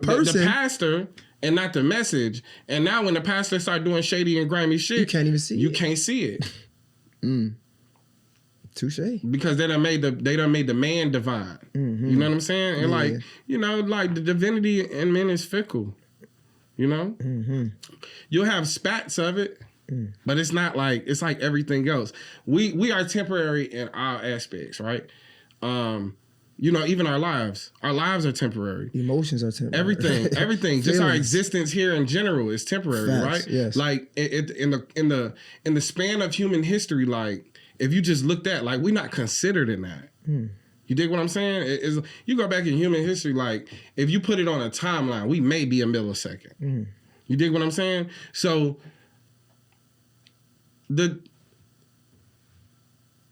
pastor and not the message. And now when the pastor start doing shady and grimy shit, you can't even see it. You can't see it. Mm. Touche. Because they done made the man divine. Mm-hmm. You know what I'm saying? And like, you know, like the divinity in men is fickle. You know? Mm-hmm. You'll have spats of it, but it's not like, it's like everything else. We are temporary in all aspects, right? You know, even our lives are temporary. Emotions are temporary. Everything. Just our existence here in general is temporary, facts, right? Yes. Like in the span of human history, like if you just looked at, like we're not considered in that. You dig what I'm saying? You go back in human history, like if you put it on a timeline, we may be a millisecond. You dig what I'm saying? So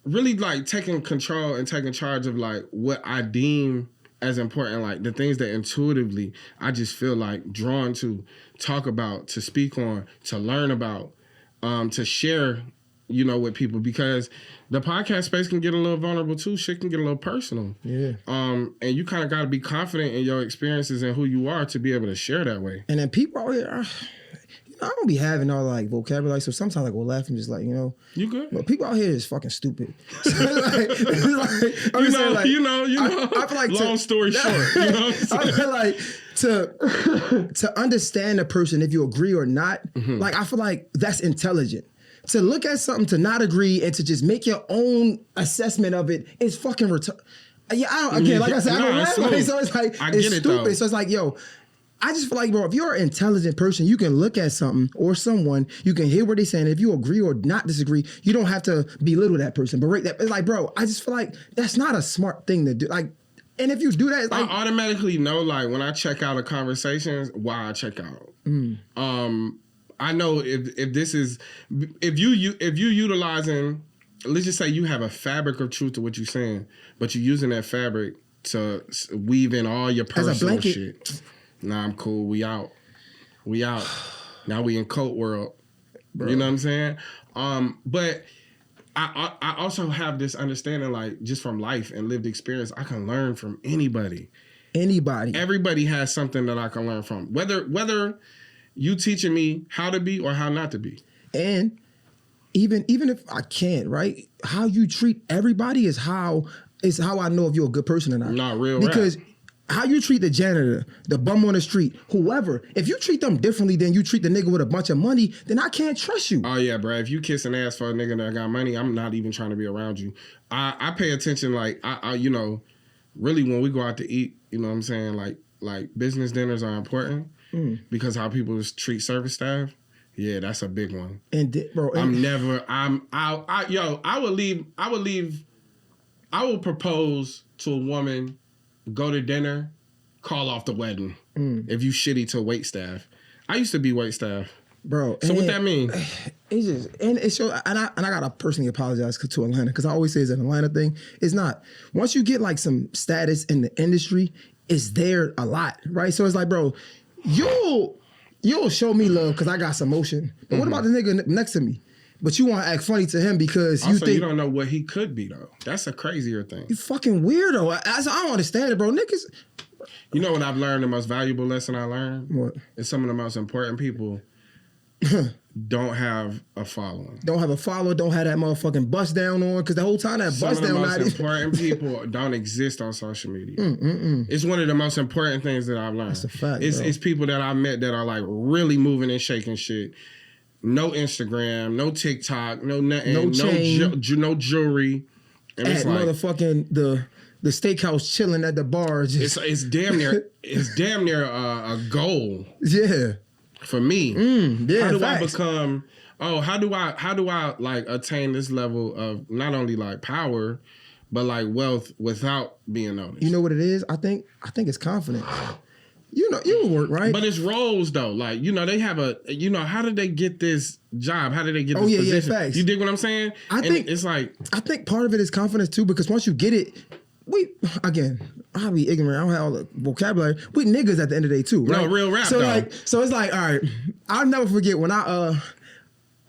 really like taking control and taking charge of like what I deem as important, like the things that intuitively I just feel like drawn to talk about, to speak on, to learn about, to share, you know, with people, because the podcast space can get a little vulnerable too. Shit can get a little personal. Yeah. And you kind of got to be confident in your experiences and who you are to be able to share that way. And then people out here, I don't be having all like vocabulary, so sometimes I go laugh and just like, you know, you good. But people out here is fucking stupid. So you know. I feel like long story short, you know. I feel like to understand a person, if you agree or not, like I feel like that's intelligent. To look at something, to not agree, and to just make your own assessment of it is fucking retarded. Yeah, I don't. Again, like I said, I don't laugh. So it's like it's stupid. So it's like, yo. I just feel like, bro, if you're an intelligent person, you can look at something or someone, you can hear what they're saying. If you agree or not disagree, you don't have to belittle that person, berate that. It's like, bro, I just feel like that's not a smart thing to do. Like, and if you do that, it's like, I automatically know, like, when I check out a conversation, why I check out. I know if you utilizing, let's just say you have a fabric of truth to what you're saying, but you're using that fabric to weave in all your personal shit. Nah, I'm cool. We out. Now we in cult world. Bro. You know what I'm saying? But I also have this understanding, like, just from life and lived experience, I can learn from anybody. Everybody has something that I can learn from. Whether you teaching me how to be or how not to be. And even if I can't, right? How you treat everybody is how I know if you're a good person or not. Not real because rap. How you treat the janitor, the bum on the street, whoever, if you treat them differently than you treat the nigga with a bunch of money, then I can't trust you. Oh yeah, bro. If you kissing ass for a nigga that got money, I'm not even trying to be around you. I pay attention, like, I you know, really when we go out to eat, you know what I'm saying, like business dinners are important because how people treat service staff. Yeah, that's a big one. And bro, I will propose to a woman, go to dinner, call off the wedding if you shitty to wait staff. I used to be wait staff. Bro. So what that mean? It's just, and it's so, and I gotta personally apologize to Atlanta, because I always say it's an Atlanta thing. It's not. Once you get like some status in the industry, it's there a lot, right? So it's like, bro, you'll show me love because I got some motion. But what about the nigga next to me? But you want to act funny to him because you think... you don't know what he could be, though. That's a crazier thing. You fucking weirdo. I don't understand it, bro. Niggas... You know what I've learned, the most valuable lesson I learned? What? Is some of the most important people don't have a following. Don't have a follower, don't have that motherfucking bust down on, because the whole time that bust down... Some of the most important people don't exist on social media. It's one of the most important things that I've learned. That's a fact, It's people that I met that are like really moving and shaking shit. No Instagram, no TikTok, no nothing, no jewelry. And it's like motherfucking the steakhouse chilling at the bar. It's damn near a goal. Yeah. For me. Yeah. How do I become? How do I like attain this level of not only like power, but like wealth without being noticed? You know what it is? I think it's confidence. You know, you work, right? But it's roles, though. Like, you know, they have how did they get this job? How did they get this position? Yeah, facts. You dig what I'm saying? I think part of it is confidence, too, because once you get it, I'll be ignorant. I don't have all the vocabulary. We niggas at the end of the day, too, right? No, real rap, so, though. So it's like, all right, I'll never forget when I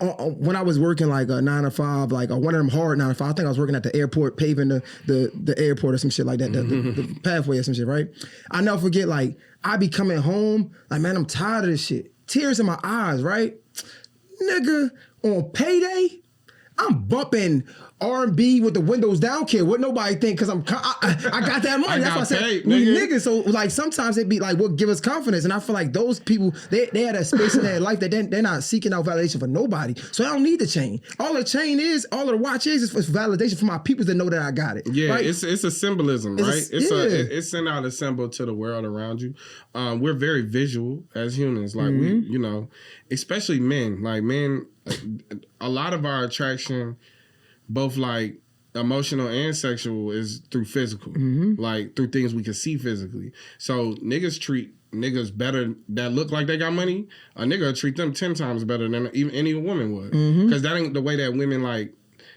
was working like a 9 to 5, like one of them hard 9 to 5. I think I was working at the airport, paving the airport or some shit like that, the pathway or some shit, right? I'll never forget, like, I be coming home, like, man, I'm tired of this shit. Tears in my eyes, right? Nigga, on payday, I'm bumping R&B with the windows down kid. What nobody think? Because I got that money. That's why I said we niggas. So like sometimes it be like what give us confidence, and I feel like those people they had a space in their life that they're not seeking out validation for nobody. So I don't need the chain. All the chain is, all of the watch is for validation for my people that know that I got it. Yeah, right? it's a symbolism, right? It's sent out a symbol to the world around you. We're very visual as humans, like we, you know, especially men. Like men, a lot of our attraction, both like emotional and sexual, is through physical, like through things we can see physically. So niggas treat niggas better that look like they got money. A nigga will treat them 10 times better than even any woman would, because that ain't the way that women like.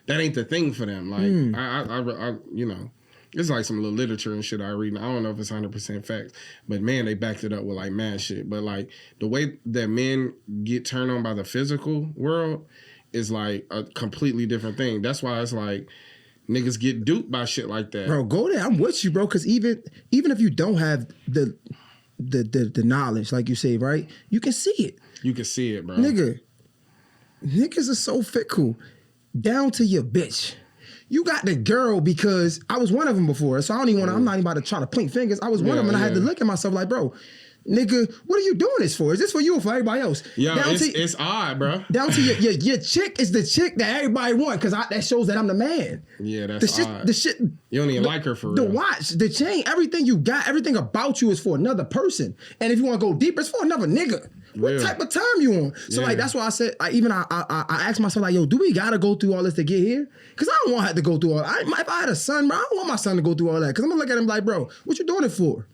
That ain't the thing for them. Like I you know, it's like some little literature and shit I read. I don't know if it's 100% facts, but man, they backed it up with like mad shit. But like the way that men get turned on by the physical world is like a completely different thing. That's why it's like niggas get duped by shit like that. Bro, go there. I'm with you, bro. Because even if you don't have the knowledge, like you say, right? You can see it. You can see it, bro. Niggas are so fickle. Down to your bitch. You got the girl because I was one of them before. So I don't even want to, I'm not even about to try to point fingers. I was one of them and I had to look at myself like, bro, nigga, what are you doing this for? Is this for you or for everybody else? Yo, it's odd, bro. Down to your chick is the chick that everybody want because that shows that I'm the man. Yeah, that's odd. The shit. You don't even like her for real. The watch, the chain, everything you got, everything about you is for another person. And if you want to go deeper, it's for another nigga. What type of time you on? So like that's why I said I asked myself like, yo, do we gotta go through all this to get here? Because I don't want to have to go through all that. If I had a son, bro, I don't want my son to go through all that. Because I'm gonna look at him like, bro, what you doing it for?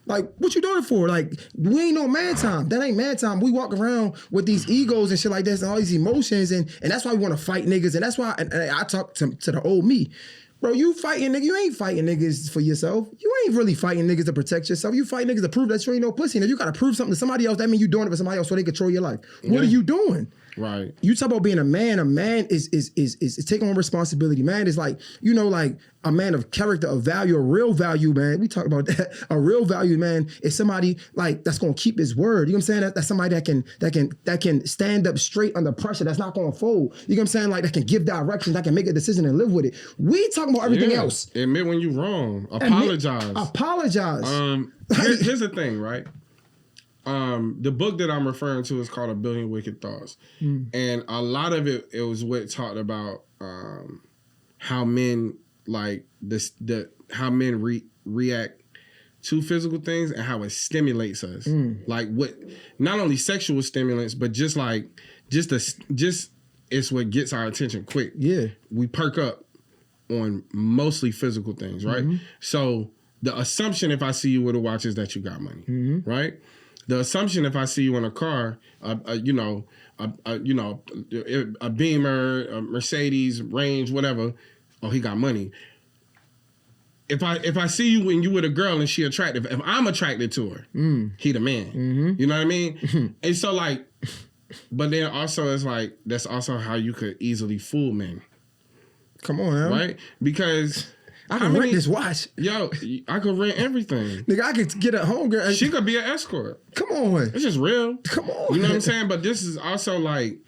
Like, what you doing it for? Like, we ain't no man time. That ain't man time. We walk around with these egos and shit like this and all these emotions, and that's why we want to fight niggas. And that's why and I talk to the old me. Bro, you fighting niggas. You ain't fighting niggas for yourself. You ain't really fighting niggas to protect yourself. You fight niggas to prove that you ain't no pussy. And if you gotta prove something to somebody else, that means you doing it for somebody else so they control your life. What are you doing? Right. You talk about being a man. A man is taking on responsibility. Man is like, you know, like a man of character, of value, a real value, man. We talk about that. A real value man is somebody like that's gonna keep his word. You know what I'm saying? That's somebody that can stand up straight under pressure. That's not gonna fold. You know what I'm saying? Like that can give direction. That can make a decision and live with it. We talking about everything else. Admit when you're wrong. Apologize. Apologize. Here's the thing, right? The book that I'm referring to is called A Billion Wicked Thoughts. And a lot of it was what talked about how men like how men react to physical things and how it stimulates us. Like what not only sexual stimulants, but just it's what gets our attention quick. Yeah. We perk up on mostly physical things, right? So the assumption if I see you with a watch is that you got money, right? The assumption if I see you in a car, a Beamer, a Mercedes, Range, whatever, oh, he got money. If I see you when you with a girl and she attractive, if I'm attracted to her, he the man. You know what I mean? And so like, but then also it's like that's also how you could easily fool men. Come on, man. Right? Because I can rent this watch. Yo, I could rent everything. Nigga, I could get a homegirl. She could be an escort. Come on. It's just real. Come on. You know what I'm saying? But this is also like...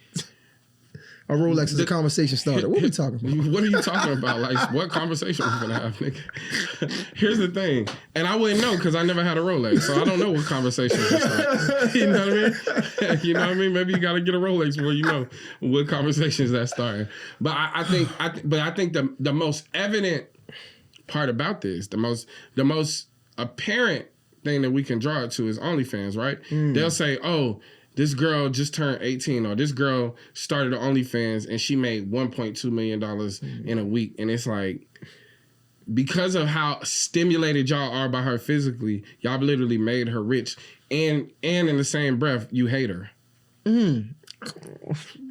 A Rolex is a conversation starter. What are we talking about? What are you talking about? Like, what conversation are we going to have, nigga? Here's the thing. And I wouldn't know because I never had a Rolex. So I don't know what conversation to start. You know what I mean? You know what I mean? Maybe you got to get a Rolex before you know what conversations that starting. But I think the most evident part about this, the most apparent thing that we can draw it to is OnlyFans, right? They'll say, oh, this girl just turned 18, or this girl started OnlyFans and she made $1.2 million in a week. And it's like, because of how stimulated y'all are by her physically, y'all literally made her rich. And in the same breath, you hate her.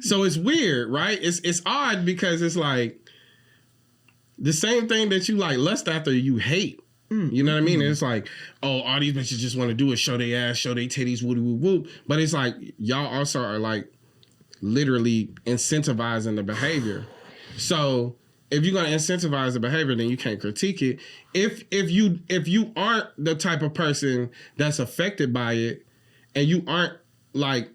So it's weird, right? It's odd because it's like the same thing that you like lust after, you hate. You know what I mean? And it's like, oh, all these bitches just want to do is show their ass, show their titties, whoop, whoop, whoop. But it's like, y'all also are like literally incentivizing the behavior. So if you're going to incentivize the behavior, then you can't critique it. If you aren't the type of person that's affected by it, and you aren't like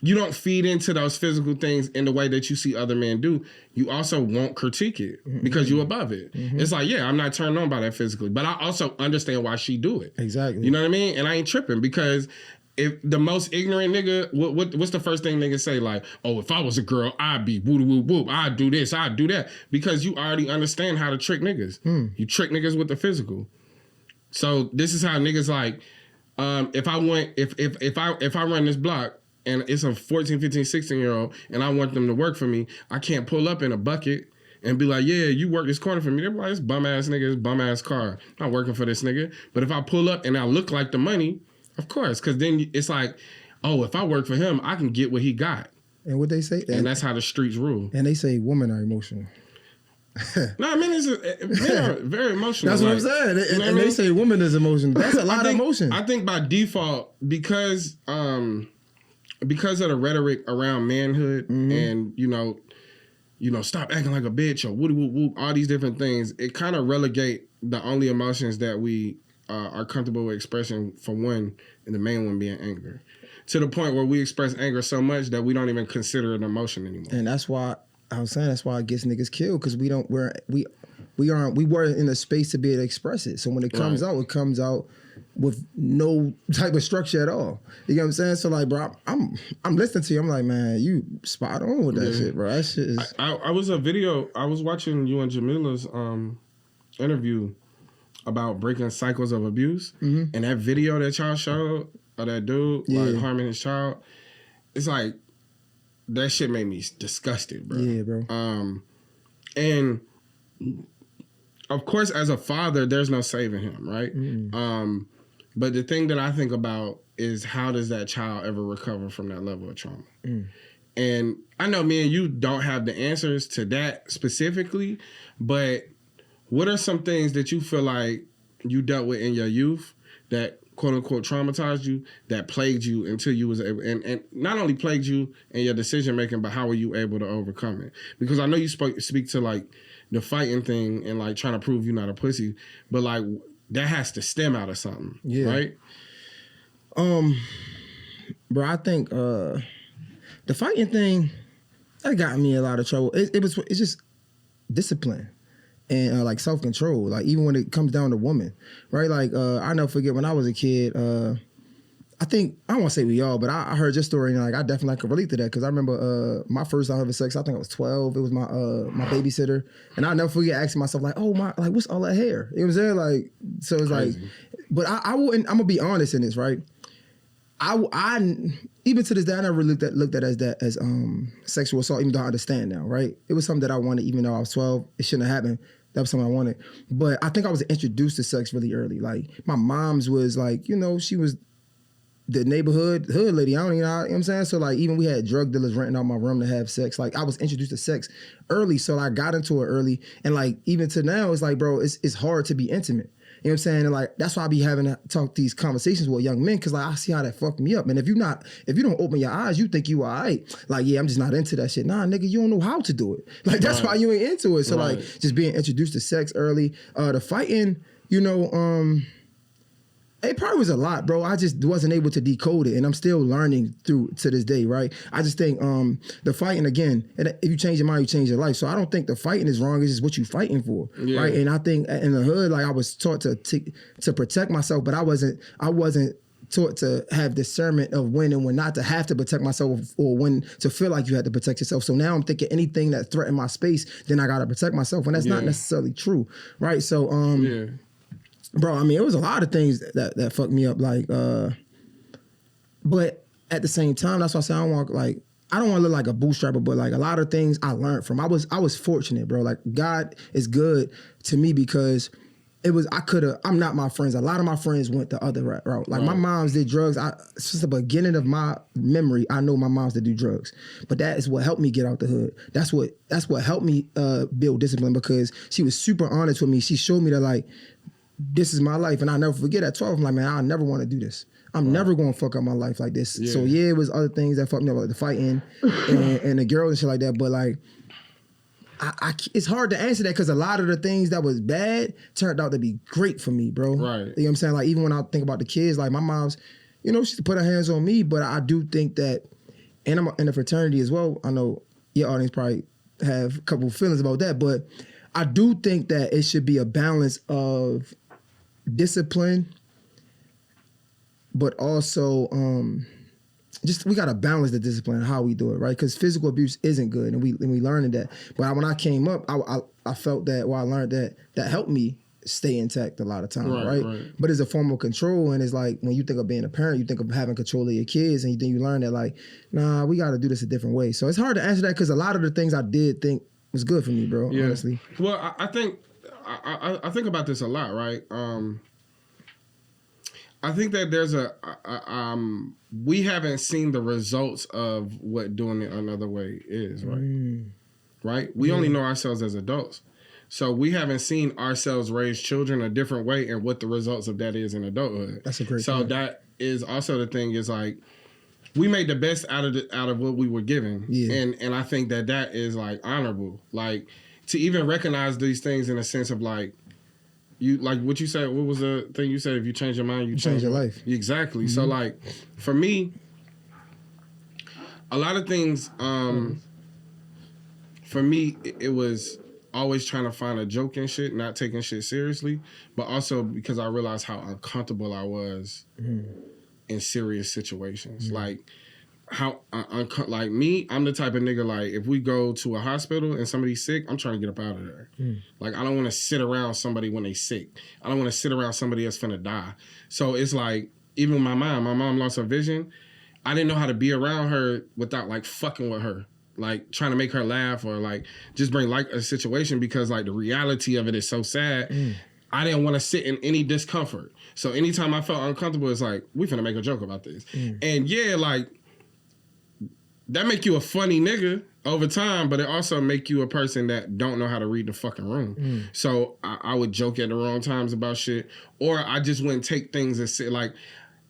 you don't feed into those physical things in the way that you see other men do. You also won't critique it because you're above it. It's like, yeah, I'm not turned on by that physically, but I also understand why she do it. Exactly. You know what I mean? And I ain't tripping because if the most ignorant nigga, what's the first thing niggas say? Like, oh, if I was a girl, I'd be woo woo woo. I'd do this, I'd do that. Because you already understand how to trick niggas. You trick niggas with the physical. So this is how niggas like, if I run this block, and it's a 14, 15, 16-year-old, and I want them to work for me, I can't pull up in a bucket and be like, yeah, you work this corner for me. They're like, this bum-ass nigga, this bum-ass car. I'm not working for this nigga. But if I pull up and I look like the money, of course, because then it's like, oh, if I work for him, I can get what he got. And what they say? And that's how the streets rule. And they say women are emotional. No, I mean, men are very emotional. That's what I'm saying. And they say women is emotional. That's a lot of emotion. I think by default, because of the rhetoric around manhood and, you know, stop acting like a bitch or woody whoop whoop, all these different things, it kind of relegate the only emotions that we are comfortable with expressing, for one, and the main one being anger, to the point where we express anger so much that we don't even consider it an emotion anymore. And that's why I was saying that's why it gets niggas killed, because we weren't in a space to be able to express it. So when it comes out, it comes out with no type of structure at all. You know what I'm saying? So like, bro, I'm listening to you. I'm like, man, you spot on with that shit, bro. That shit is. I was watching you and Jamila's interview about breaking cycles of abuse, and that video that y'all showed of that dude like harming his child, it's like that shit made me disgusted, bro. Yeah, bro. And of course, as a father, there's no saving him, right? But the thing that I think about is, how does that child ever recover from that level of trauma? And I know me and you don't have the answers to that specifically, but what are some things that you feel like you dealt with in your youth that quote unquote traumatized you, that plagued you until you was able, and not only plagued you in your decision making, but how were you able to overcome it? Because I know you speak to like the fighting thing and like trying to prove you're not a pussy, but like that has to stem out of something, right? Bro, I think the fighting thing, that got me in a lot of trouble. It's just discipline and like self-control. Like even when it comes down to women, right? Like I never forget when I was a kid. I think, I don't want to say we all, but I heard your story and like I definitely could relate to that, because I remember my first time having sex, I think I was 12. It was my babysitter, and I'll never forget asking myself like, oh my, like what's all that hair? You know what I'm saying? Like, so it's crazy. Like, but I wouldn't. I'm gonna be honest in this, right? I even to this day I never looked at that as sexual assault, even though I understand now, right? It was something that I wanted, even though I was 12. It shouldn't have happened. That was something I wanted. But I think I was introduced to sex really early. Like my mom's was like, you know, she was the neighborhood hood lady. I don't even know, you know what I'm saying? So like even we had drug dealers renting out my room to have sex. Like I was introduced to sex early, so I got into it early. And like even to now, it's like, bro, it's hard to be intimate. You know what I'm saying? And like that's why I be having to talk these conversations with young men, because like I see how that fucked me up. And if you don't open your eyes, you think you all right. Like, yeah, I'm just not into that shit. Nah, nigga, you don't know how to do it. Like that's why you ain't into it. So like just being introduced to sex early, the fighting, you know, it probably was a lot, bro. I just wasn't able to decode it, and I'm still learning through to this day, right? I just think the fighting, again, and if you change your mind, you change your life. So I don't think the fighting is wrong. It's just what you fighting for, right? And I think in the hood, like I was taught to protect myself, but I wasn't taught to have discernment of when and when not to have to protect myself, or when to feel like you had to protect yourself. So now I'm thinking anything that threatened my space, then I gotta protect myself, and that's not necessarily true, right? So bro, I mean, it was a lot of things that fucked me up, like, but at the same time, that's why I say I don't want to look like a bootstrapper, but like a lot of things I learned from. I was fortunate, bro. Like God is good to me, because I'm not my friends. A lot of my friends went the other route. Like my moms did drugs. Since the beginning of my memory, I know my moms did do drugs. But that is what helped me get out the hood. That's what helped me build discipline, because she was super honest with me. She showed me that like, this is my life. And I'll never forget at 12, I'm like, man, I never want to do this. I'm never going to fuck up my life like this. Yeah. So yeah, it was other things that fucked me up, like the fighting and the girls and shit like that. But like, it's hard to answer that, because a lot of the things that was bad turned out to be great for me, bro. Right. You know what I'm saying? Like even when I think about the kids, like my mom's, you know, she put her hands on me, but I do think that and I'm in a fraternity as well. I know your audience probably have a couple of feelings about that, but I do think that it should be a balance of discipline, but also just we gotta balance the discipline and how we do it, right? Because physical abuse isn't good, and we learning that. But when I came up, I felt that, I learned that helped me stay intact a lot of times, right? But it's a form of control, and it's like when you think of being a parent, you think of having control of your kids, and then you learn that like, nah, we got to do this a different way. So it's hard to answer that because a lot of the things I did think was good for me, bro. Yeah. Honestly. Well, I think I think about this a lot, right? I think that there's we haven't seen the results of what doing it another way is, right? Right? We only know ourselves as adults. So we haven't seen ourselves raise children a different way and what the results of that is in adulthood. That's a great point. So that is also the thing is like, we made the best out of what we were given. Yeah. And I think that is like honorable. Like to even recognize these things in a sense of like, you like what you said. What was the thing you said? If you change your mind, you change your life. Exactly. So like, for me, a lot of things. For me, it was always trying to find a joke and shit, not taking shit seriously, but also because I realized how uncomfortable I was in serious situations. Like how like me, I'm the type of nigga like if we go to a hospital and somebody's sick, I'm trying to get up out of there. Like I don't want to sit around somebody when they sick. I don't want to sit around somebody that's finna die. So it's like even my mom lost her vision. I didn't know how to be around her without like fucking with her, like trying to make her laugh or like just bring like a situation because like the reality of it is so sad. I didn't want to sit in any discomfort. So anytime I felt uncomfortable, it's like, we finna make a joke about this. And yeah, like, that make you a funny nigga over time, but it also make you a person that don't know how to read the fucking room. So I would joke at the wrong times about shit, or I just wouldn't take things as like,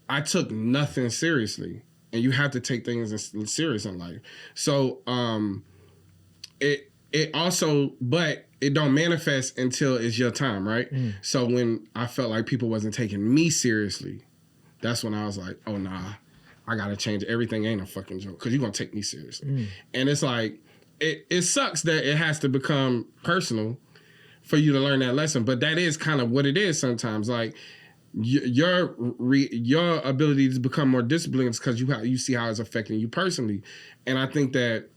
I took nothing seriously. And you have to take things serious in life. So it also, but it don't manifest until it's your time, right? So when I felt like people wasn't taking me seriously, that's when I was like, oh nah, I gotta change. Everything ain't a fucking joke because you're gonna take me seriously. And it's like, it sucks that it has to become personal for you to learn that lesson, but that is kind of what it is sometimes. Like, your ability to become more disciplined is because you see how it's affecting you personally. And I think that,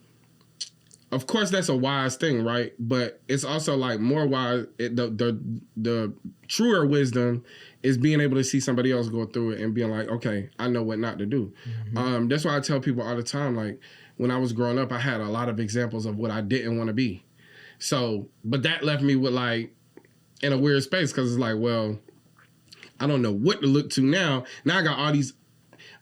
of course, that's a wise thing, right? But it's also like more wise. The truer wisdom is being able to see somebody else go through it and being like, okay, I know what not to do. That's why I tell people all the time, like when I was growing up, I had a lot of examples of what I didn't want to be. So, but that left me with like in a weird space because it's like, well, I don't know what to look to now. Now I got all these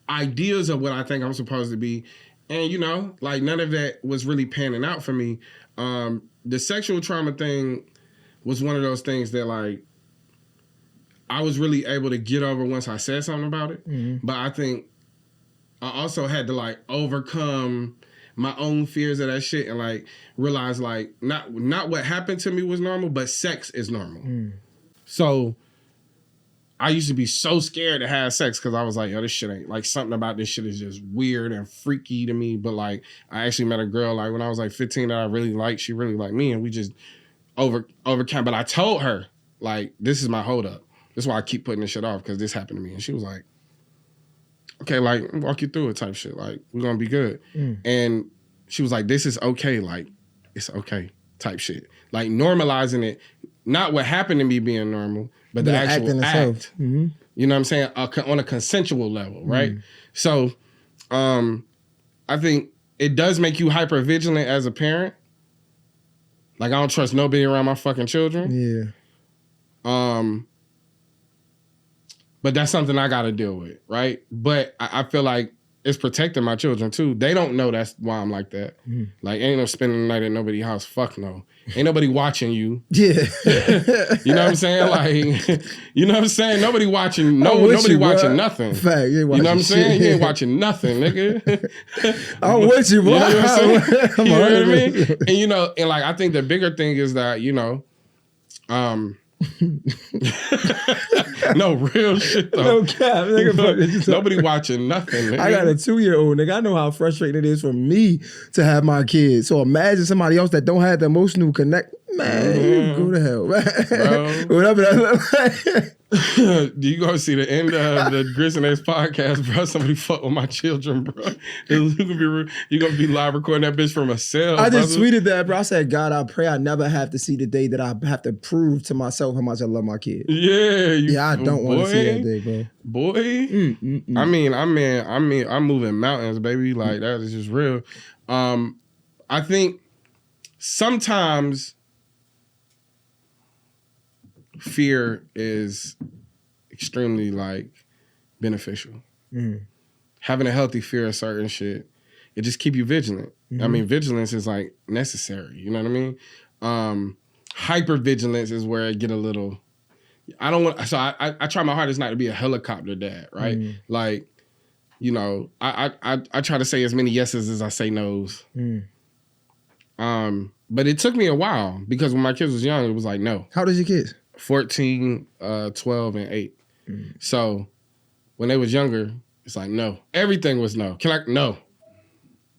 ideas of what I think I'm supposed to be. And, you know, like none of that was really panning out for me. The sexual trauma thing was one of those things that like I was really able to get over once I said something about it. But I think I also had to like overcome my own fears of that shit and like realize like not what happened to me was normal, but sex is normal. So I used to be so scared to have sex because I was like, yo, this shit ain't, like, something about this shit is just weird and freaky to me. But, like, I actually met a girl, like, when I was, like, 15 that I really liked. She really liked me, and we just overcame. But I told her, like, this is my holdup. This is why I keep putting this shit off, because this happened to me. And she was like, okay, like, walk you through it type shit. Like, we're going to be good. And she was like, this is okay. Like, it's okay type shit. Like, normalizing it, not what happened to me being normal, but the actual act. You know what I'm saying? On a consensual level, right? So I think it does make you hyper vigilant as a parent. Like, I don't trust nobody around my fucking children. But that's something I got to deal with, right? But I feel like it's protecting my children, too. They don't know that's why I'm like that. Like, ain't no spending the night at nobody's house. Fuck no. Ain't nobody watching you. You know what I'm saying? Like, you know what I'm saying? Nobody watching. Nobody watching nothing. Fact, you know what I'm saying? You ain't watching nothing, nigga. I'm with you, boy. You know what I'm saying? You know what I mean? And, you know, and like, I think the bigger thing is that, you know, No, real shit though. No cap, nigga. Nobody watching nothing, nigga. I got a 2-year-old, nigga. I know how frustrating it is for me to have my kids. So imagine somebody else that don't have the emotional connect. Man, you go to hell, man. Bro. Whatever that look like. You gonna see the end of the Gris and X podcast, bro. Somebody fuck with my children, bro. You gonna be live recording that bitch from a cell. I just tweeted that, bro. I said, God, I pray I never have to see the day that I have to prove to myself how much I love my kids. Yeah, I don't want to see that day, bro. Boy, I mean, I'm moving mountains, baby. Like that is just real. I think sometimes fear is extremely like beneficial. Having a healthy fear of certain shit, it just keep you vigilant. I mean, vigilance is like necessary. You know what I mean? Hyper-vigilance is where I get a little. I don't want. So I try my hardest not to be a helicopter dad, right? Like, you know, I try to say as many yeses as I say nos. But it took me a while because when my kids was young, it was like no. How old is your kids? 14, 12, and 8. So when they was younger, it's like no. Everything was no. No.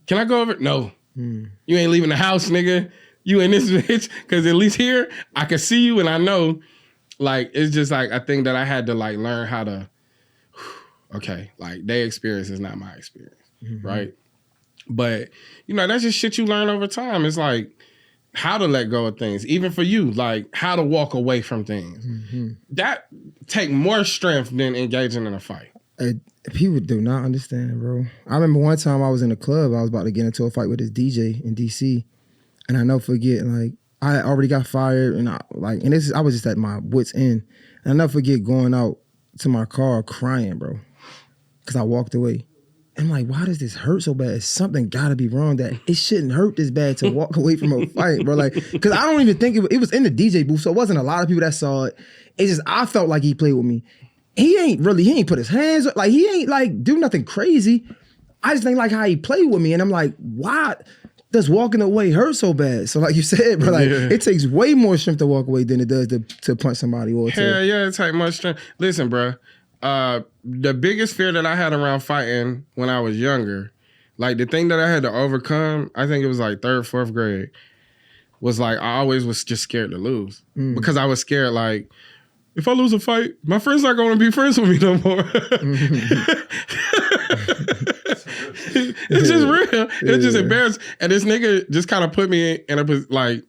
Can I go over? No. You ain't leaving the house, nigga. You in this bitch. Because at least here, I can see you and I know, like, it's just like a thing that I had to like learn how to, okay, like their experience is not my experience, right? But, you know, that's just shit you learn over time. It's like how to let go of things. Even for you, like how to walk away from things. That take more strength than engaging in a fight. People do not understand, bro. I remember one time I was in a club. I was about to get into a fight with this DJ in DC. And I never forget, like, I already got fired. And I was just at my wit's end. And I never forget going out to my car crying, bro. Because I walked away. I'm like, why does this hurt so bad? Something gotta be wrong that it shouldn't hurt this bad to walk away from a fight, bro. Like, because I don't even think it was in the DJ booth, so it wasn't a lot of people that saw it. It's just, I felt like he played with me. He ain't put his hands up, like, he ain't like do nothing crazy. I just ain't like how he played with me. And I'm like, why does walking away hurt so bad? So like you said, bro, like it takes way more strength to walk away than it does to punch somebody or yeah, it takes much strength. Listen, bro. The biggest fear that I had around fighting when I was younger, like the thing that I had to overcome, I think it was like 3rd, 4th grade, was like I always was just scared to lose. Because I was scared like, if I lose a fight, my friends not going to be friends with me no more. It's just real. It's just embarrassing. And this nigga just kind of put me in a like,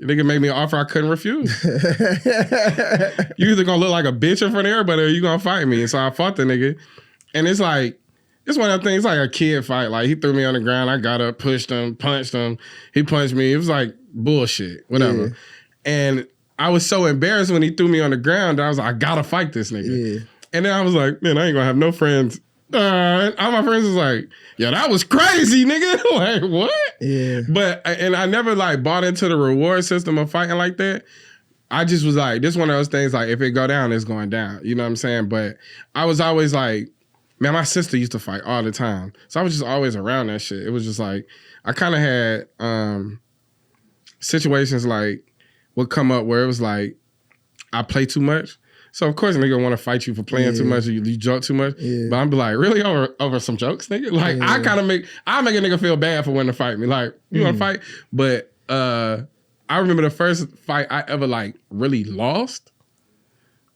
nigga made me an offer I couldn't refuse. You either gonna look like a bitch in front of everybody or you gonna fight me. And so I fought the nigga. And it's like, it's one of the things, like a kid fight. Like he threw me on the ground, I got up, pushed him, punched him. He punched me. It was like bullshit, whatever. Yeah. And I was so embarrassed when he threw me on the ground that I was like, I gotta fight this nigga. Yeah. And then I was like, man, I ain't gonna have no friends. All my friends was like, yeah, that was crazy, nigga. Like, what? Yeah. But, and I never like bought into the reward system of fighting like that. I just was like, this one of those things, like, if it go down, it's going down. You know what I'm saying? But I was always like, man, my sister used to fight all the time. So I was just always around that shit. It was just like, I kind of had situations like would come up where it was like, I play too much. So of course a nigga want to fight you for playing too much or you joke too much. But I'm be like, really over some jokes, nigga? Like I make a nigga feel bad for wanting to fight me. Like, you want to fight? But I remember the first fight I ever like really lost.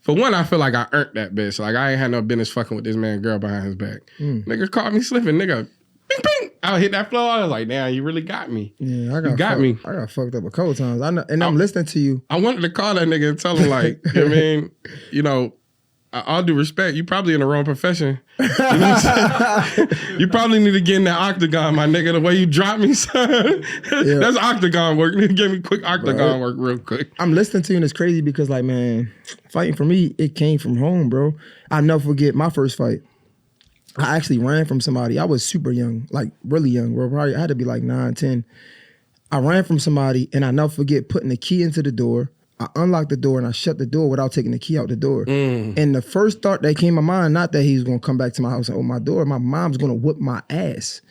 For one, I feel like I earned that bitch. Like I ain't had no business fucking with this man girl behind his back. Nigga caught me slipping, nigga. Bing, bing. I hit that floor. I was like, damn, you really got me. Yeah, you got me. I got fucked up a couple times. I know, and I'm listening to you. I wanted to call that nigga and tell him like, you know what I mean? You know, all due respect, you probably in the wrong profession. You know what I'm saying? You probably need to get in that octagon, my nigga. The way you dropped me, son. That's octagon work. Nigga, give me quick octagon work real quick. I'm listening to you and it's crazy because like, man, fighting for me, it came from home, bro. I'll never forget my first fight. I actually ran from somebody. I was super young, like really young, bro. Probably I had to be like 9, 10. I ran from somebody and I never forget putting the key into the door. I unlocked the door and I shut the door without taking the key out the door. And the first thought that came to my mind, not that he's gonna come back to my house and open my door, my mom's gonna whip my ass.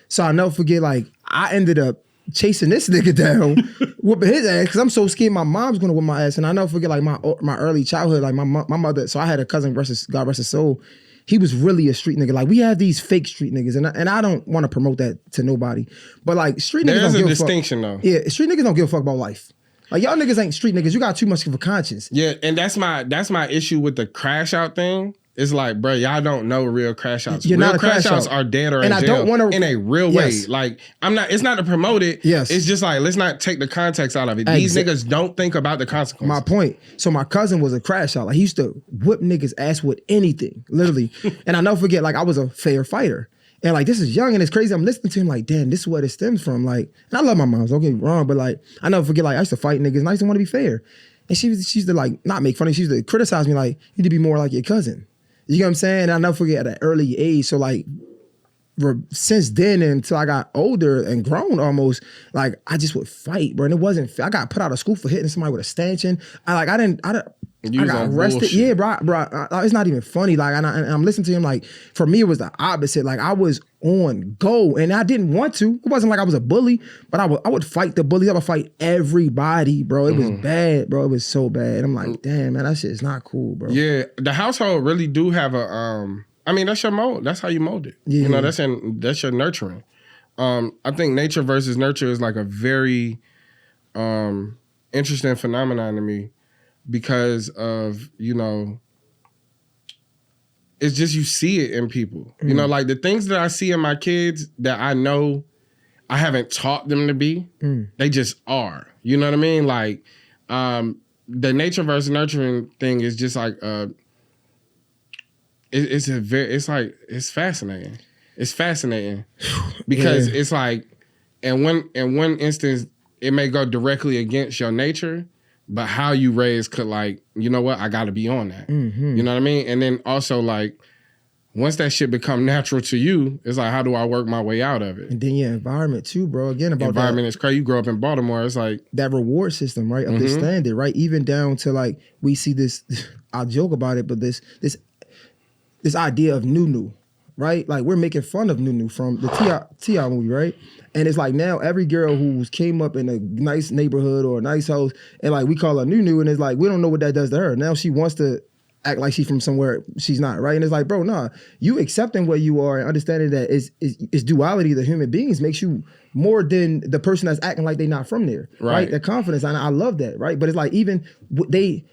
So I'll never forget, like, I ended up chasing this nigga down, whooping his ass, because I'm so scared my mom's gonna whip my ass. And I never forget like my early childhood, like my mother. So I had a cousin, God rest his soul. He was really a street nigga. Like we have these fake street niggas, and I don't want to promote that to nobody. But like street niggas don't give a fuck. There's a distinction though. Yeah, street niggas don't give a fuck about life. Like y'all niggas ain't street niggas. You got too much of a conscience. Yeah, and that's my issue with the crash out thing. It's like, bro, y'all don't know real crash outs. You're real not a crash crash outs out. are dead or And in I jail don't wanna- in a real Yes. way. Like, it's not to promote it. Yes. It's just like, let's not take the context out of it. These niggas don't think about the consequences. My point. So my cousin was a crash out. Like he used to whip niggas ass with anything, literally. And I never forget, like I was a fair fighter. And like this is young and it's crazy. I'm listening to him like, damn, this is where it stems from. Like, and I love my mom, don't get me wrong, but like I never forget, like I used to fight niggas and I used to want to be fair. And she used to like not make fun of me, she used to criticize me like, you need to be more like your cousin. You know what I'm saying? And I never forget at an early age. So like since then until I got older and grown almost, like I just would fight, bro. And it wasn't fair. I got put out of school for hitting somebody with a stanchion. I got arrested. Bullshit. Yeah, bro. It's not even funny. Like, and I'm listening to him. Like, for me, it was the opposite. Like, I was on go, and I didn't want to. It wasn't like I was a bully, but I would fight the bullies. I would fight everybody, bro. It was bad, bro. It was so bad. I'm like, damn, man, that shit is not cool, bro. Yeah, the household really do have a. I mean, that's your mold. That's how you mold it. Yeah. You know, that's your nurturing. I think nature versus nurture is like a very interesting phenomenon to me. Because of, you know, it's just you see it in people. You know, like the things that I see in my kids that I know I haven't taught them to be, they just are. You know what I mean? Like the nature versus nurturing thing is just like it's fascinating. It's fascinating because it's like in one instance it may go directly against your nature. But how you raise could like, you know what, I gotta be on that. You know what I mean? And then also like, once that shit become natural to you, it's like, how do I work my way out of it? And then your environment too, bro. Again, about environment is crazy. You grow up in Baltimore, it's like that reward system, right? Of the standard, right? Even down to like, we see this, I'll joke about it, but this idea of Nunu, right? Like we're making fun of Nunu from the T.I. movie, right? And it's like now every girl who came up in a nice neighborhood or a nice house, and like we call her Nunu, and it's like we don't know what that does to her. Now she wants to act like she's from somewhere she's not, right? And it's like, bro, nah, you accepting where you are and understanding that it's duality of the human beings makes you more than the person that's acting like they not from there, right? The confidence, and I love that, right? But it's like even they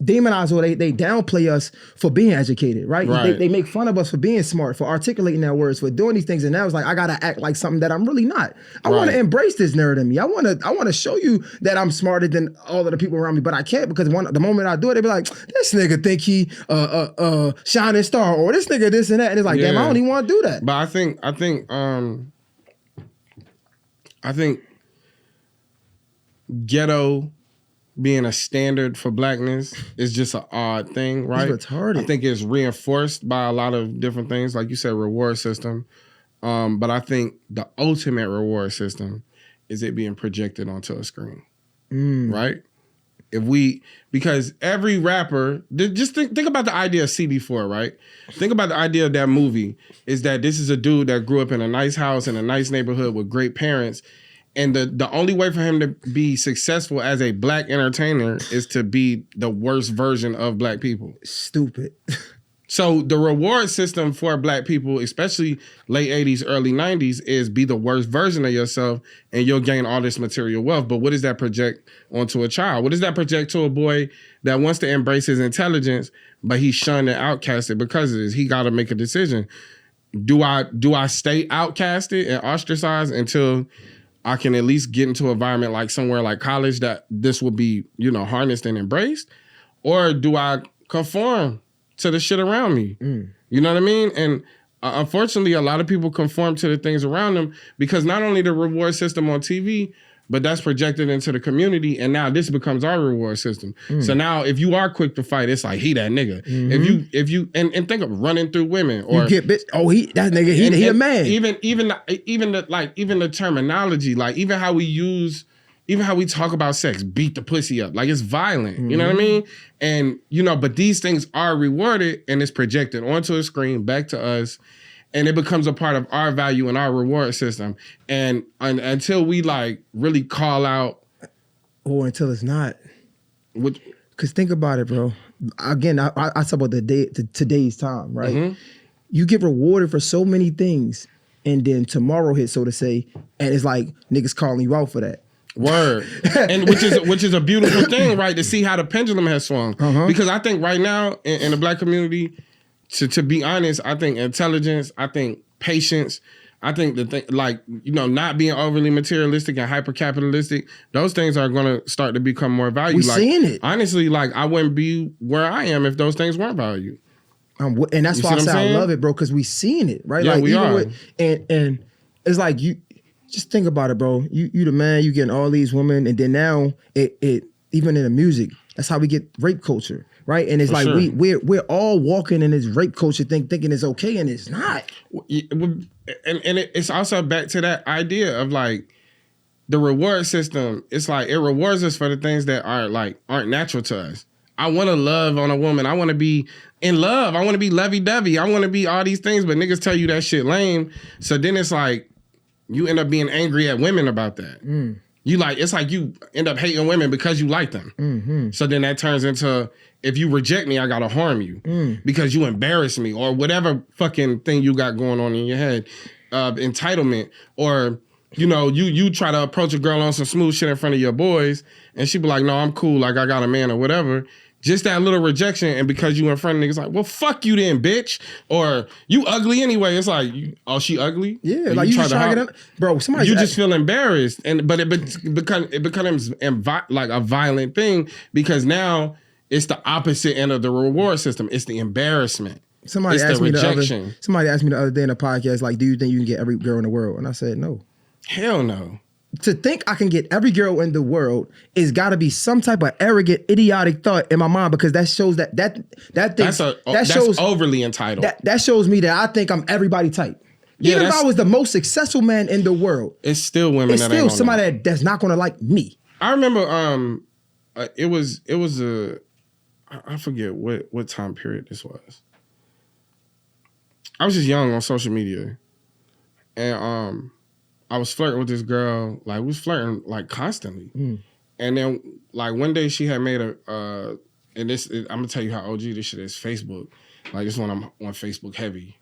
demonize or they downplay us for being educated, right? They make fun of us for being smart, for articulating our words, for doing these things. And now it's like I gotta act like something that I'm really not. I want to embrace this nerd in me. I want to show you that I'm smarter than all of the people around me, but I can't because the moment I do it, they be like, this nigga think he shining star, or this nigga this and that. And it's like, damn, I don't even want to do that. But I think ghetto being a standard for blackness is just an odd thing, right? It's retarded. I think it's reinforced by a lot of different things, like you said, reward system. But I think the ultimate reward system is it being projected onto a screen, right? Because every rapper, just think about the idea of CB4, right? Think about the idea of that movie, is that this is a dude that grew up in a nice house in a nice neighborhood with great parents. And the only way for him to be successful as a black entertainer is to be the worst version of black people. Stupid. So the reward system for black people, especially late 80s, early 90s, is be the worst version of yourself and you'll gain all this material wealth. But what does that project onto a child? What does that project to a boy that wants to embrace his intelligence, but he's shunned and outcasted because of this? He got to make a decision. Do I stay outcasted and ostracized until I can at least get into an environment like somewhere like college that this will be, you know, harnessed and embraced? Or do I conform to the shit around me? You know what I mean? And unfortunately, a lot of people conform to the things around them because not only the reward system on TV, but that's projected into the community, and now this becomes our reward system. So now, if you are quick to fight, it's like he that nigga. If you and think of running through women, or you get bitch. Oh, that nigga, he a man. Even the terminology, like even how we talk about sex, beat the pussy up, like it's violent. You know what I mean? And you know, but these things are rewarded, and it's projected onto a screen back to us. and it becomes a part of our value and our reward system. And until we like really call out, or until it's not. which, because think about it, bro. Again, I talk about today's time, right? Mm-hmm. You get rewarded for so many things, and then tomorrow hits, so to say, and it's like niggas calling you out for that. Word. And which is a beautiful thing, right? To see how the pendulum has swung. Because I think right now in the black community, to be honest, I think intelligence, I think patience, I think not being overly materialistic and hyper capitalistic, those things are going to start to become more valued. We seeing it. Honestly, like I wouldn't be where I am if those things weren't valued. And that's why I say I love it, bro, because we seeing it, right? Yeah, like, we are. And it's like you just think about it, bro. You the man, you getting all these women, and then now it even in the music, that's how we get rape culture, right? And it's For like sure. we're all walking in this rape culture thinking it's okay, and it's not. And it's also back to that idea of like the reward system. It's like it rewards us for the things that aren't natural to us. I want to love on a woman. I want to be in love. I want to be lovey-dovey. I want to be all these things, but niggas tell you that shit lame. So then it's like you end up being angry at women about that. It's like you end up hating women because you like them. Mm-hmm. So then that turns into, if you reject me, I gotta harm you because you embarrass me or whatever fucking thing you got going on in your head. Entitlement, or you try to approach a girl on some smooth shit in front of your boys and she be like, no, I'm cool, like I got a man or whatever. Just that little rejection, and because you in front of niggas like, well, fuck you then, bitch. Or you ugly anyway. It's like, she ugly? Yeah, or like you just trying to get up. Bro, somebody you just feel embarrassed. But it becomes like a violent thing because now it's the opposite end of the reward system. It's the embarrassment. Somebody asked me the other day in a podcast, like, do you think you can get every girl in the world? And I said, no. Hell no. To think I can get every girl in the world is got to be some type of arrogant, idiotic thought in my mind, because that shows that shows overly entitled. That shows me that I think I'm everybody type. Yeah, even if I was the most successful man in the world, it's still women. It's still somebody that's not going to like me. I remember, it was I forget what time period this was. I was just young on social media, and I was flirting with this girl. Like, we was flirting like constantly. And then like one day she had made I'm gonna tell you how OG this shit is, Facebook. Like, this one I'm on Facebook heavy.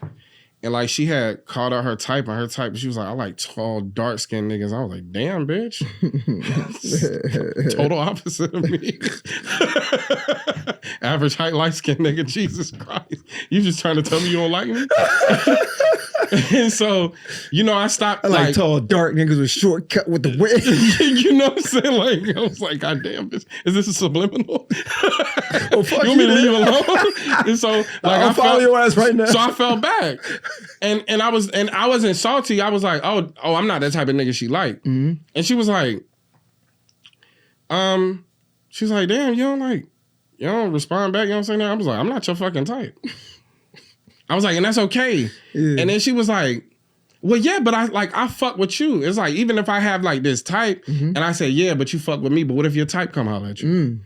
And like she had called out her type, and her type, she was like, I like tall, dark skinned niggas. I was like, damn, bitch. Total opposite of me. Average height, light skinned nigga, Jesus Christ. You just trying to tell me you don't like me? And so, I stopped. I like tall, dark niggas with short cut with the wig. You know what I'm saying? Like, I was like, God damn, bitch, is this a subliminal? Oh, fuck you want me to leave alone? And so, like, I'll follow your ass right now. So I fell back, and I wasn't salty. I was like, oh, I'm not that type of nigga she liked. And she was like, she's like, damn, you don't respond back. You don't say nothing. I was like, I'm not your fucking type. I was like, and that's okay. Yeah. And then she was like, well, yeah, but I fuck with you. It's like, even if I have like this type, and I say, yeah, but you fuck with me, but what if your type come holler at you?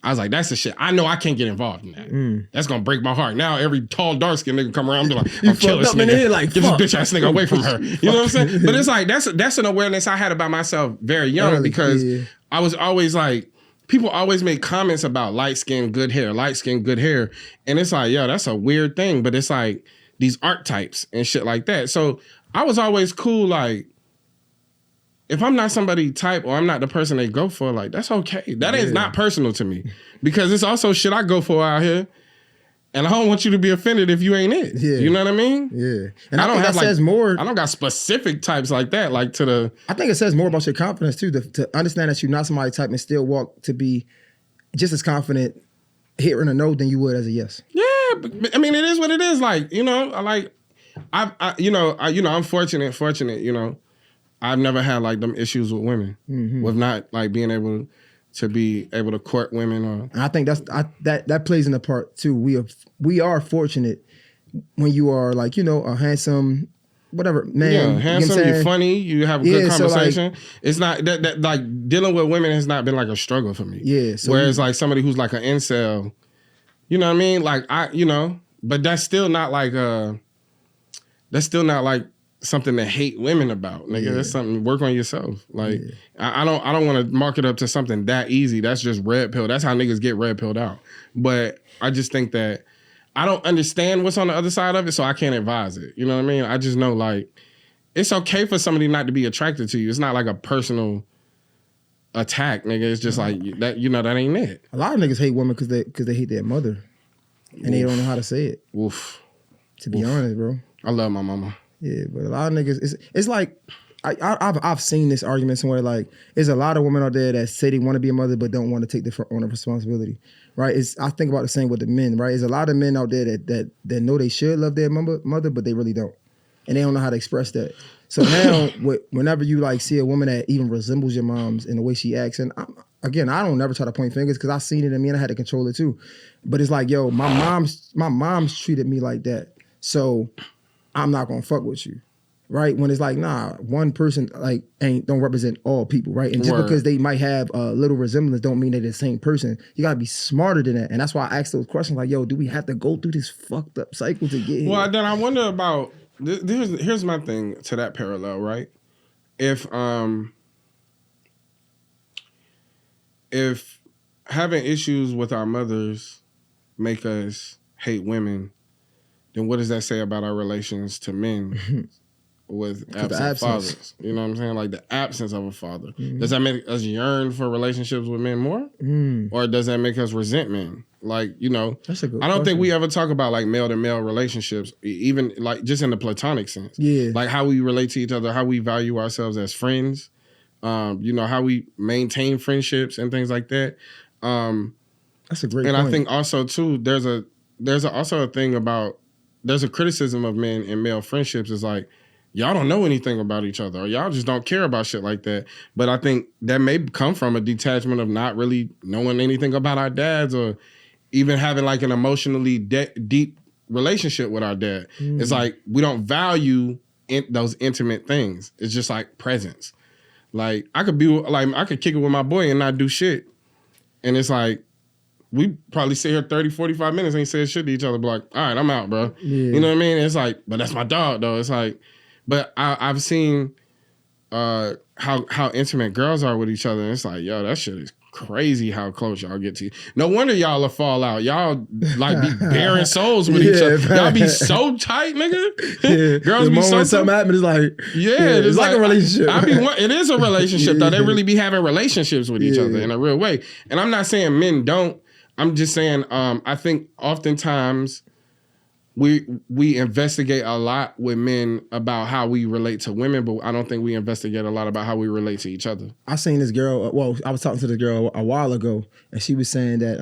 I was like, that's the shit. I know I can't get involved in that. That's gonna break my heart. Now every tall, dark-skinned nigga come around, I'm like, I'm killing this nigga. Like, get this bitch ass nigga away from her. You know what I'm saying? But it's like, that's an awareness I had about myself very young, because I was always like, people always make comments about light skin, good hair, and it's like, yo, that's a weird thing. But it's like these archetypes and shit like that. So I was always cool, like, if I'm not somebody type or I'm not the person they go for, like, that's okay. That is not personal to me, because it's also shit I go for out here. And I don't want you to be offended if you ain't it. Yeah. You know what I mean? Yeah. And I don't think that says more. I don't got specific types like that, like to the... I think it says more about your confidence too, to understand that you're not somebody type and still walk to be just as confident hearing a no than you would as a yes. Yeah. I mean, it is what it is. Like, I'm fortunate, I've never had like them issues with women, with not like being able to court women, or. And I think that plays in the part too. We are fortunate when you are like, a handsome, whatever man. Yeah, handsome. You're funny. You have a good conversation. So like, it's not that like dealing with women has not been like a struggle for me. Yeah. So whereas like somebody who's like an incel, you know what I mean? Like but that's still not like that's still not like something to hate women about, nigga. Yeah. That's something work on yourself. Like I don't want to mark it up to something that easy. That's just red pill. That's how niggas get red pilled out. But I just think that I don't understand what's on the other side of it, so I can't advise it. You know what I mean? I just know like it's okay for somebody not to be attracted to you. It's not like a personal attack, nigga. It's just like that. You know, that ain't it. A lot of niggas hate women because they hate their mother, and they don't know how to say it. Oof. To be honest, bro. I love my mama. Yeah, but a lot of niggas, it's like I've seen this argument somewhere. Like, there's a lot of women out there that say they want to be a mother but don't want to take the owner of responsibility. Right? I think about the same with the men. Right? There's a lot of men out there that know they should love their mother, but they really don't, and they don't know how to express that. So now, whenever you like see a woman that even resembles your mom's in the way she acts, and I don't never try to point fingers because I seen it in me and I had to control it too. But it's like, yo, my mom's treated me like that, so I'm not gonna fuck with you, right? When it's like, nah, one person like don't represent all people, right? And just because they might have a little resemblance don't mean they're the same person. You gotta be smarter than that, and that's why I ask those questions like, yo, do we have to go through this fucked up cycle to get here? Well, then I wonder about. Here's my thing to that parallel, right? If having issues with our mothers make us hate women, then what does that say about our relations to men with absent fathers? You know what I'm saying? Like the absence of a father. Does that make us yearn for relationships with men more? Or does that make us resent men? Like, you know, that's a good I don't question. think we ever talk about like male to male relationships, even like just in the platonic sense. Yeah. Like how we relate to each other, how we value ourselves as friends, you know, how we maintain friendships and things like that. That's a great point. And I think also too, there's also a thing about, there's a criticism of men in male friendships is like, y'all don't know anything about each other, or y'all just don't care about shit like that. But I think that may come from a detachment of not really knowing anything about our dads, or even having like an emotionally deep relationship with our dad. It's like we don't value those intimate things. It's just like presence. Like I could kick it with my boy and not do shit. And it's like, we probably sit here 30, 45 minutes and ain't said shit to each other, but like, all right, I'm out, bro. Yeah. You know what I mean? It's like, but that's my dog though. It's like, but I've seen how intimate girls are with each other. And it's like, yo, that shit is crazy how close y'all get to. No wonder y'all will fall out. Y'all like be bearing souls with each other. Y'all be so tight, nigga. Yeah. Girls be so something happen, it's like, it's like a relationship. It is a relationship though. They really be having relationships with each other in a real way. And I'm not saying men don't. I'm just saying I think oftentimes we investigate a lot with men about how we relate to women, but I don't think we investigate a lot about how we relate to each other. I seen this girl, I was talking to this girl a while ago, and she was saying that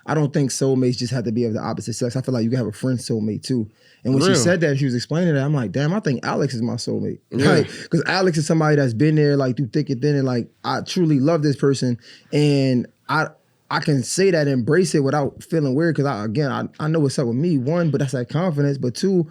I don't think soulmates just have to be of the opposite sex. I feel like you can have a friend soulmate too. And when she said that, she was explaining that, I'm like, damn, I think Alex is my soulmate. Yeah. Because Alex is somebody that's been there like through thick and thin, and like I truly love this person, and I can say that and embrace it without feeling weird because I know what's up with me, one, but that's that confidence, but two,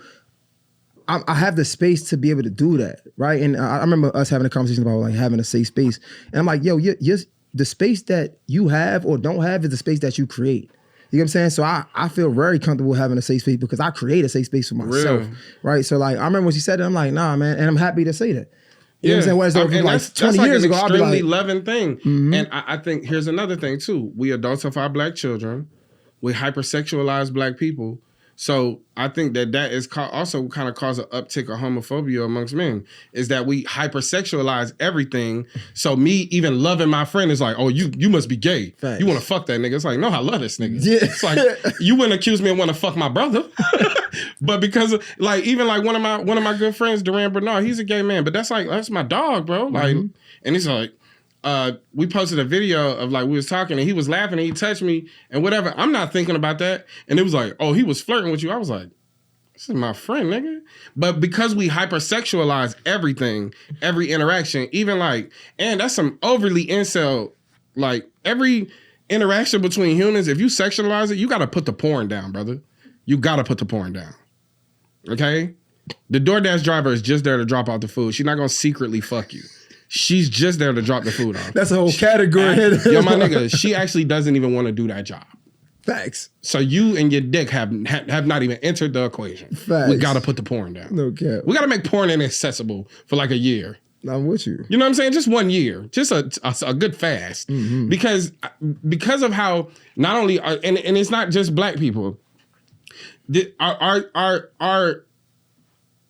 I have the space to be able to do that, right? And I remember us having a conversation about like having a safe space, and I'm like, yo, the space that you have or don't have is the space that you create. You know what I'm saying? So I feel very comfortable having a safe space because I create a safe space for myself, right? So like I remember when she said that, I'm like, nah, man, and I'm happy to say that. You know what I'm saying? Whereas like 20 years ago, I'd be like, loving thing. And I think here's another thing too. We adultify black children. We hyper-sexualize black people. So I think that is also kind of cause an uptick of homophobia amongst men, is that we hyper-sexualize everything. So me even loving my friend is like, oh, you must be gay. Facts. You want to fuck that nigga. It's like, no, I love this nigga. Yeah. It's like, you wouldn't accuse me of wanting to fuck my brother. But because of, like, even like one of my good friends, Duran Bernard, he's a gay man, but that's my dog, bro. Like, and he's like, we posted a video of like we was talking and he was laughing and he touched me and whatever. I'm not thinking about that. And it was like, oh, he was flirting with you. I was like, this is my friend, nigga. But because we hypersexualize everything, every interaction, even like, and that's some overly incel, like every interaction between humans, if you sexualize it, you gotta put the porn down, brother. You gotta put the porn down. Okay? The DoorDash driver is just there to drop out the food. She's not gonna secretly fuck you. She's just there to drop the food off. That's a whole category. Yo, my nigga, she actually doesn't even want to do that job. Facts. So you and your dick have not even entered the equation. Facts. We got to put the porn down. No cap. We got to make porn inaccessible for like a year. I'm with you. You know what I'm saying? Just 1 year. Just a good fast. Mm-hmm. Because of how not only are, and it's not just black people. Our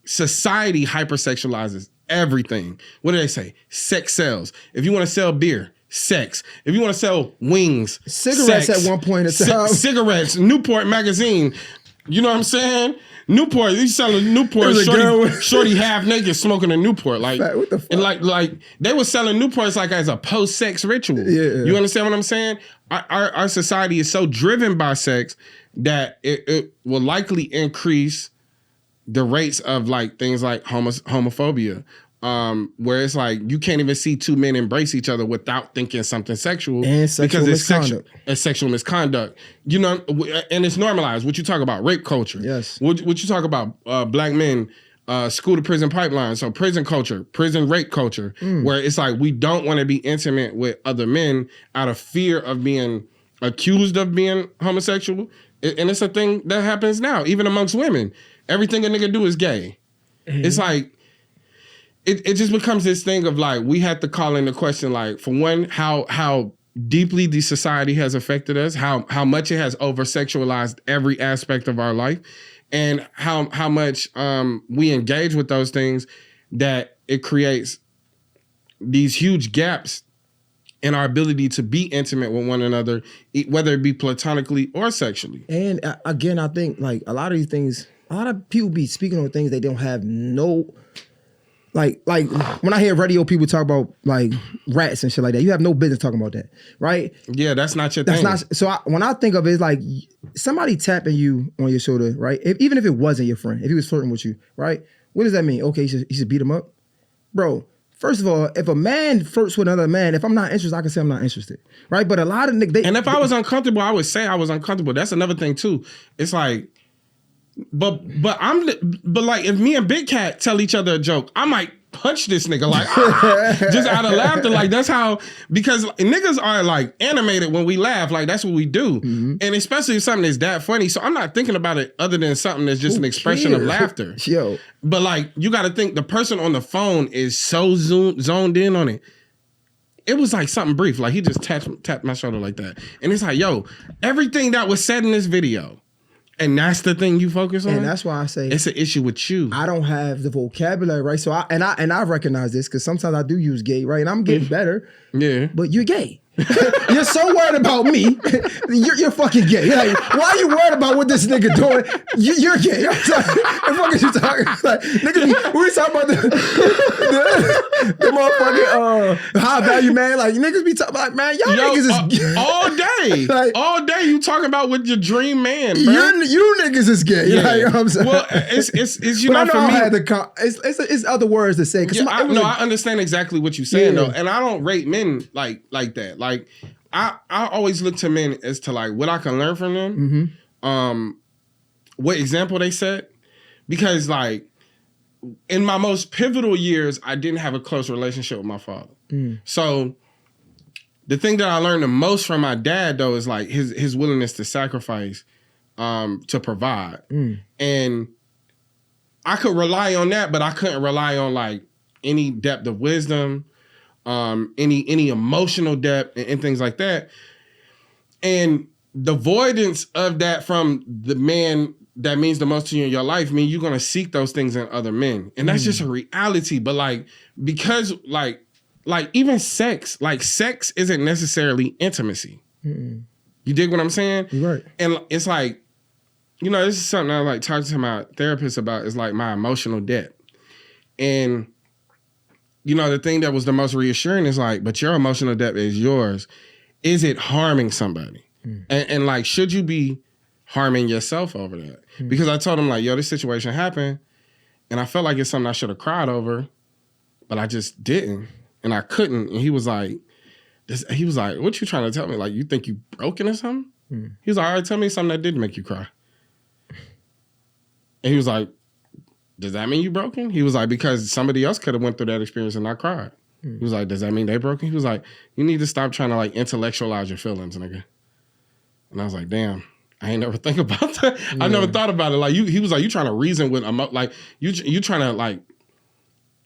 society hypersexualizes everything. What do they say? Sex sells. If you want to sell beer, sex. If you want to sell wings, cigarettes sex. at one point in time. Cigarettes, Newport magazine. You know what I'm saying? Newport, you selling Newport, shorty half naked smoking a Newport. Like, what the fuck? And like they were selling Newports like as a post-sex ritual. Yeah. You understand what I'm saying? Our society is so driven by sex that it will likely increase the rates of like things like homophobia, where it's like you can't even see two men embrace each other without thinking something sexual, and sexual misconduct. It's sexual misconduct. You know, and it's normalized. What you talk about, rape culture. Yes. What you talk about, black men, school to prison pipeline. So prison culture, prison rape culture, where it's like we don't want to be intimate with other men out of fear of being accused of being homosexual. And it's a thing that happens now, even amongst women. Everything a nigga do is gay. Mm-hmm. It's like, it just becomes this thing of like, we have to call into question, like, for one, how deeply the society has affected us, how much it has over-sexualized every aspect of our life, and how much we engage with those things, that it creates these huge gaps in our ability to be intimate with one another, whether it be platonically or sexually. And again, I think like a lot of these things, a lot of people be speaking on things they don't have no, like when I hear radio people talk about like rats and shit like that, you have no business talking about that, right? Yeah, that's not your thing. That's not. So when I think of it, it's like somebody tapping you on your shoulder, right? Even if it wasn't your friend, if he was flirting with you, right? What does that mean? Okay, you should beat him up, bro. First of all, if a man flirts with another man, if I'm not interested, I can say I'm not interested, right? But a lot of niggas, and if I was uncomfortable, I would say I was uncomfortable. That's another thing too. It's like, but like if me and Big Cat tell each other a joke, I might punch this nigga like just out of laughter. Like that's how, because niggas are like animated when we laugh. Like that's what we do, and especially if something is that funny. So I'm not thinking about it other than something that's just an expression of laughter. Yo. But like you got to think the person on the phone is so zoned in on it. It was like something brief. Like he just tapped my shoulder like that, and it's like, yo, everything that was said in this video. And that's the thing you focus on. And that's why I say it's an issue with you. I don't have the vocabulary, right? So I recognize this because sometimes I do use gay, right? And I'm getting better. Yeah. But you're gay. You're so worried about me. You're fucking gay. Like, why are you worried about what this nigga doing? You're gay. Like, the fuck is you talking? Like, niggas, we talking about the motherfucking high value man. Like niggas be talking about, man, y'all niggas is all day. Like, all day you talking about with your dream man, bro. You niggas is gay. Yeah. Like, you know what I'm saying? Well, it's you but know, for me. It's other words to say. Yeah, I understand exactly what you're saying though, and I don't rate men like that. Like I always look to men as to like what I can learn from them, what example they set, because like in my most pivotal years, I didn't have a close relationship with my father. So the thing that I learned the most from my dad though is like his willingness to sacrifice, to provide, and I could rely on that, but I couldn't rely on like any depth of wisdom. Any emotional depth and things like that. And the avoidance of that from the man that means the most to you in your life mean you're gonna seek those things in other men. And that's just a reality. But like, because like even sex isn't necessarily intimacy. You dig what I'm saying? You're right. And it's like, you know, this is something I like talking to my therapist about, is like my emotional debt. And you know, the thing that was the most reassuring is like, but your emotional debt is yours. Is it harming somebody? And like, should you be harming yourself over that? Because I told him like, yo, this situation happened and I felt like it's something I should have cried over, but I just didn't. And I couldn't. And he was like, what you trying to tell me? Like, you think you broken or something? He was like, all right, tell me something that did make you cry. And he was like, does that mean you broken? He was like, because somebody else could have went through that experience and not cried. He was like, does that mean they broken? He was like, you need to stop trying to like intellectualize your feelings, nigga. And I was like, damn, I ain't never think about that. I never thought about it. Like he was like, you trying to reason with like you trying to like.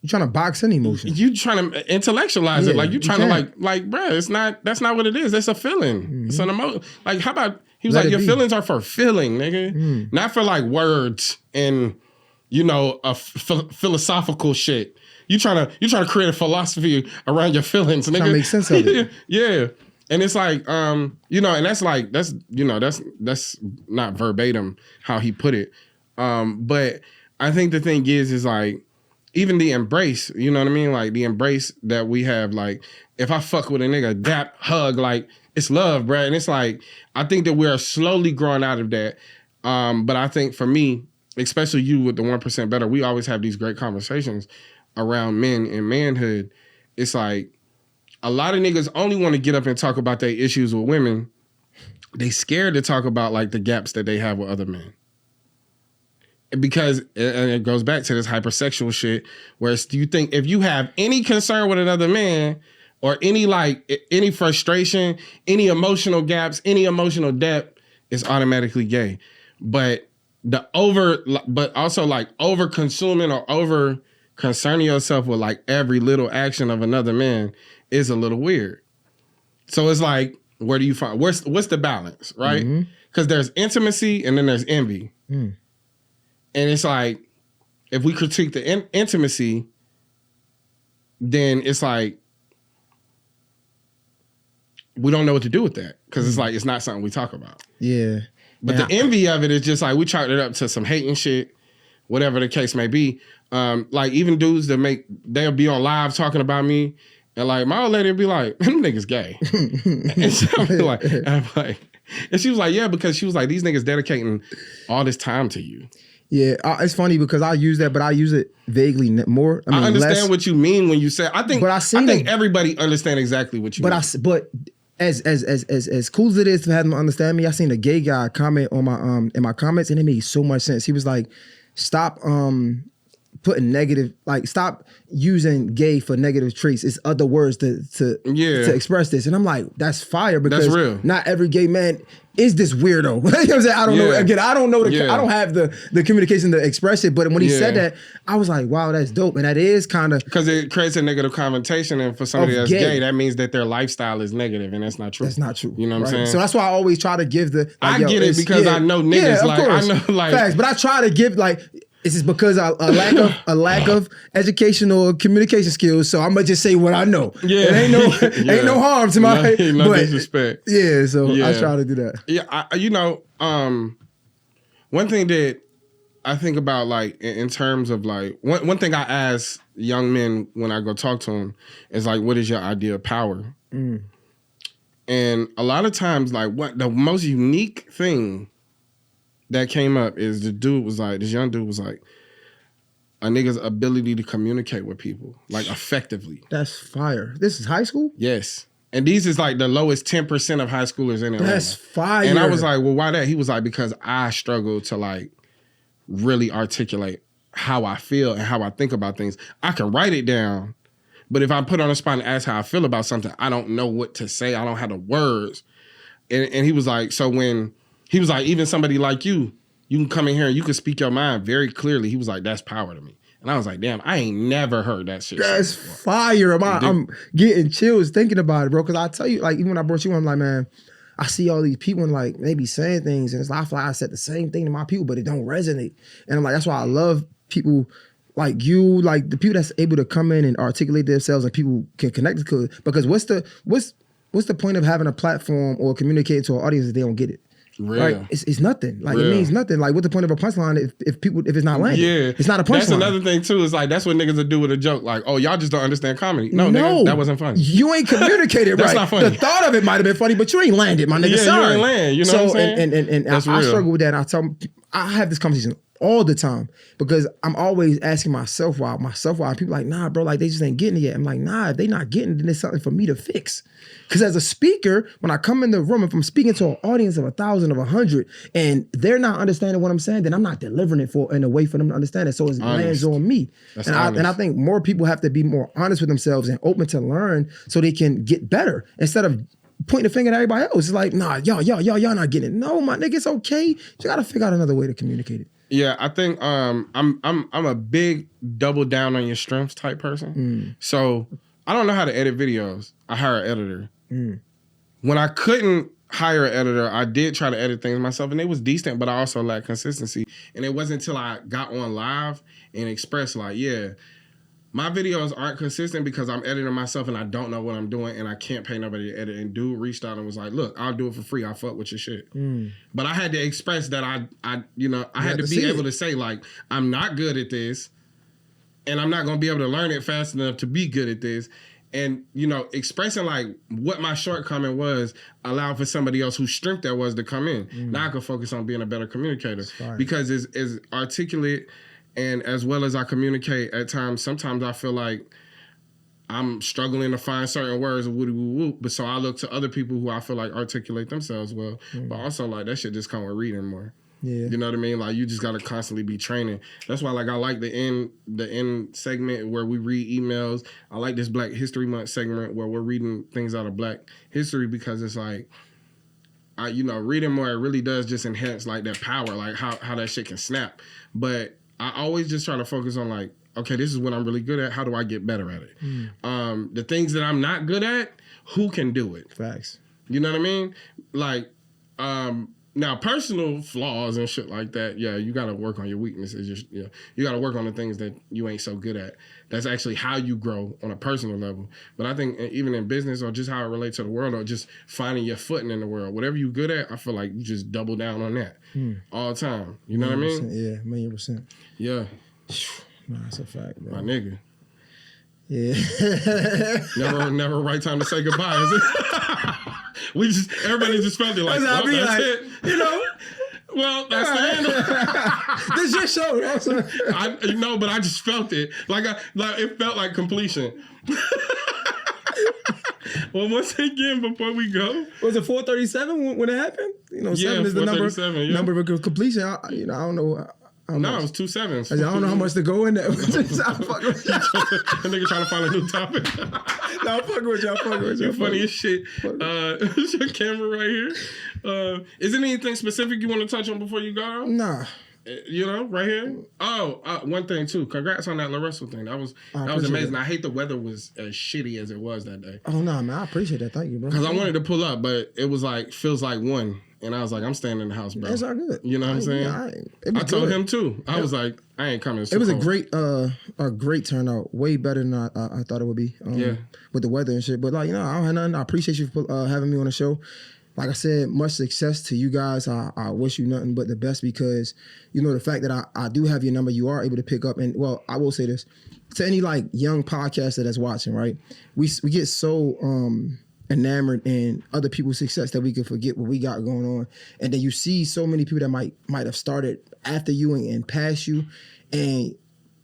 You trying to box any emotion. You trying to intellectualize it. Like you trying to like, bruh, that's not what it is. That's a feeling. It's an emotion. Like how about, he was like, your feelings are for feeling, nigga. Not for like words and, you know, a philosophical shit. You trying to create a philosophy around your feelings, nigga. Trying to make sense of it. Yeah. And it's like, you know, and that's not verbatim how he put it. But I think the thing is like, even the embrace, you know what I mean? Like the embrace that we have, like if I fuck with a nigga, dap, hug, like it's love, bro. And it's like, I think that we're slowly growing out of that. But I think for me, especially you with the 1% better, we always have these great conversations around men and manhood. It's like a lot of niggas only want to get up and talk about their issues with women. They scared to talk about like the gaps that they have with other men. Because, and it goes back to this hypersexual shit, where do you think if you have any concern with another man or any frustration, any emotional gaps, any emotional depth, it's automatically gay. But also like over consuming or over concerning yourself with like every little action of another man is a little weird. So it's like, where do you find, what's the balance, right? Because there's intimacy and then there's envy. And it's like, if we critique the intimacy, then it's like, we don't know what to do with that. Because it's like, it's not something we talk about. Yeah. But the envy of it is just like, we chalked it up to some hating shit, whatever the case may be. Like even dudes that they'll be on live talking about me. And like, my old lady would be like, them niggas gay. And so I'm like, and she was like, yeah, because she was like, these niggas dedicating all this time to you. Yeah, it's funny because I use that, but I use it vaguely more. I mean, understand what you mean when you say. I think everybody understand exactly what you mean. But as cool as it is to have them understand me, I seen a gay guy comment on my in my comments, and it made so much sense. He was like, "Stop putting negative, like stop using gay for negative traits. It's other words to express this." And I'm like, that's fire, because that's real. Not every gay man is this weirdo. You know what I'm saying? I don't know. Again, I don't know. I don't have the communication to express it. But when he said that, I was like, wow, that's dope. And that is kind of, because it creates a negative connotation, and for somebody that's gay, that means that their lifestyle is negative, and that's not true. That's not true. You know what I'm saying? So that's why I always try to give the. I get it because I know niggas. Like I know like facts, but I try to give like. This is because a lack of educational communication skills. So I'm gonna just say what I know. Yeah, it ain't no harm to my no disrespect. Yeah, so I try to do that. Yeah, one thing that I think about, like in terms of like one thing I ask young men when I go talk to them is like, what is your idea of power? And a lot of times, like what the most unique thing that came up is this young dude was like, a nigga's ability to communicate with people, like effectively. That's fire. This is high school? Yes. And these is like the lowest 10% of high schoolers in Atlanta. That's fire. And I was like, well, why that? He was like, because I struggle to like really articulate how I feel and how I think about things. I can write it down, but if I put on a spot and ask how I feel about something, I don't know what to say. I don't have the words. And he was like, so when he was like, even somebody like you can come in here and you can speak your mind very clearly. He was like, that's power to me. And I was like, damn, I ain't never heard that shit. That's fire. I'm getting chills thinking about it, bro. Because I tell you, like, even when I brought you on, I'm like, man, I see all these people and like maybe saying things, and it's like, I said the same thing to my people, but it don't resonate. And I'm like, that's why I love people like you, like the people that's able to come in and articulate themselves and people can connect to it. Because what's the point of having a platform or communicating to an audience if they don't get it? Real. Right? It's nothing. Like it means nothing. Like what's the point of a punchline if it's not landing? Yeah. It's not a punchline. That's another thing too. Is like that's what niggas will do with a joke. Like, oh, y'all just don't understand comedy. No, nigga, that wasn't funny. You ain't communicated right. That's not funny. The thought of it might have been funny, but you ain't landed, my nigga. Yeah, Sorry. you ain't land. You know what I'm saying? And I struggle with that. And I have this conversation all the time because I'm always asking myself why. People like, nah, bro, like they just ain't getting it yet. I'm like, nah, if they not getting it, then it's something for me to fix. Because as a speaker, when I come in the room, if I'm speaking to an audience of 1,000 of 100 and they're not understanding what I'm saying, then I'm not delivering it in a way for them to understand it. So it lands on me. And I think more people have to be more honest with themselves and open to learn so they can get better instead of pointing the finger at everybody else. It's like, nah, y'all not getting it. No, my nigga, it's okay. You gotta figure out another way to communicate it. Yeah, I think I'm a big double down on your strengths type person. So I don't know how to edit videos. I hire an editor. When I couldn't hire an editor, I did try to edit things myself, and it was decent, but I also lacked consistency. And it wasn't until I got on live and expressed like, yeah, my videos aren't consistent because I'm editing myself and I don't know what I'm doing and I can't pay nobody to edit. And dude reached out and was like, look, I'll do it for free. I'll fuck with your shit. But I had to express that I had to be able to say, like, I'm not good at this and I'm not going to be able to learn it fast enough to be good at this. And, expressing like what my shortcoming was allowed for somebody else whose strength that was to come in. Now I can focus on being a better communicator because as articulate and as well as I communicate at times, sometimes I feel like I'm struggling to find certain words of woody woo woo. But so I look to other people who I feel like articulate themselves well. But also like that shit just come with reading more. Yeah. You know what I mean? Like you just gotta constantly be training. That's why like I like the end segment where we read emails. I like this Black History Month segment where we're reading things out of Black history because it's like reading more, it really does just enhance like that power, like how that shit can snap. But I always just try to focus on like, okay, this is what I'm really good at. How do I get better at it? The things that I'm not good at, who can do it? Facts. You know what I mean? Like, now personal flaws and shit like that, yeah, you got to work on your weaknesses. You got to work on the things that you ain't so good at. That's actually how you grow on a personal level. But I think even in business or just how it relates to the world or just finding your footing in the world, whatever you're good at, I feel like you just double down on that all the time. You know what I mean? Yeah, 1,000,000%. Yeah. Nah, that's a fact, bro. My nigga. Yeah. never right time to say goodbye, is it? Everybody just felt it like, well, that's it. Well, that's the end. This your show. But I just felt it. Like it felt like completion. Well, once again, before we go, was it 437 when it happened? 7 is the number of completion. I don't know. No, it was 2 sevens. I don't know how much to go in there. That nigga trying to find a new topic. No, I'm fucking with y'all. You funny as shit. Is your camera right here? Is there anything specific you want to touch on before you go? Nah. Right here. Oh, one thing too. Congrats on that La Russell thing. That was amazing. I hate the weather was as shitty as it was that day. Oh no, man, I appreciate that. Thank you, bro. Because I wanted to pull up, but it was like feels like one. And I was like, I'm staying in the house, bro. That's all good. You know what I'm saying? I told him too. I was like, I ain't coming. It was a great turnout. Way better than I thought it would be. With the weather and shit. But I don't have nothing. I appreciate you for having me on the show. Like I said, much success to you guys. I wish you nothing but the best because, the fact that I do have your number, you are able to pick up. And, well, I will say this. To any, young podcaster that's watching, right? We get so enamored in other people's success that we can forget what we got going on. And then you see so many people that might have started after you and past you. And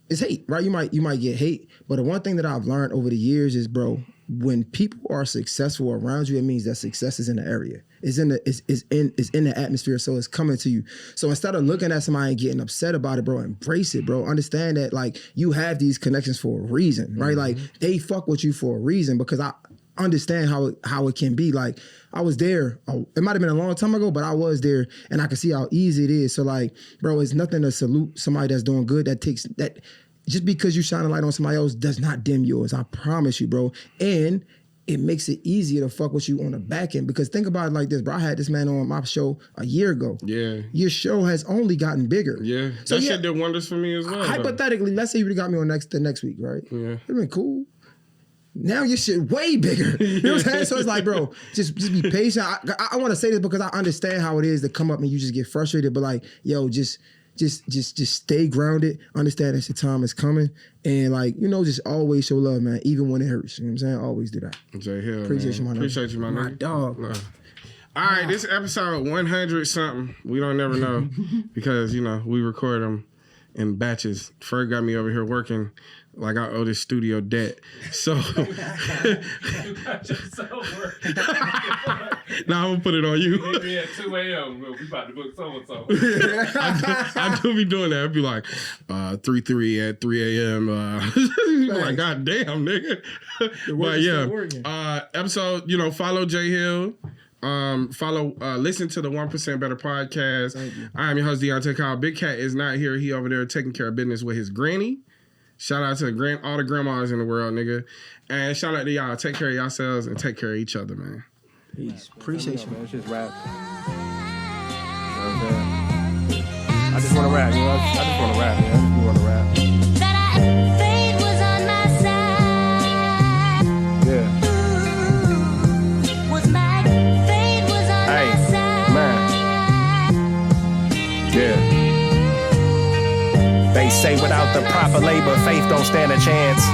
it's hate, right? You might get hate. But the one thing that I've learned over the years is, bro, when people are successful around you, it means that success is in the area. It's in the atmosphere, so it's coming to you. So instead of looking at somebody and getting upset about it, bro, embrace it, bro. Understand that you have these connections for a reason, right? Like they fuck with you for a reason because I understand how it can be. Like I was there. It might have been a long time ago, but I was there and I can see how easy it is. So bro, it's nothing to salute somebody that's doing good. That just because you shine a light on somebody else does not dim yours. I promise you, bro. And it makes it easier to fuck with you on the back end. Because think about it like this, bro. I had this man on my show a year ago. Yeah. Your show has only gotten bigger. Yeah. So shit did wonders for me as well. Hypothetically, let's say you would have got me on the next week, right? Yeah. It'd been cool. Now your shit way bigger. You know what I'm saying? So it's like, bro, just be patient. I want to say this because I understand how it is to come up and you just get frustrated. But just stay grounded. Understand that your time is coming. And just always show love, man, even when it hurts. You know what I'm saying? Always do that. Jay Hill, appreciate you, my Appreciate you, my nigga. My dog. All right, this episode 100 something. We don't never know because, we record them in batches. Ferg got me over here working like I owe this studio debt. So Nah, I'm gonna put it on you. Maybe at 2 a.m. We about to book so-and-so. I do be doing that. I'd be like, 3 at 3 a.m. Like, God damn, nigga. But yeah, episode, follow Jay Hill. Listen to the 1% Better podcast. I am your host, Deontay Kyle. Big Cat is not here. He over there taking care of business with his granny. Shout out to all the grandmas in the world, nigga. And shout out to y'all. Take care of yourselves and take care of each other, man. Peace. Appreciate you, man. It's just rap. I just want to rap, I just want to rap, man. I just want to rap. Fate was on my side. Yeah. Was my fate was on my side. Man. Yeah. They say without the proper labor, faith don't stand a chance.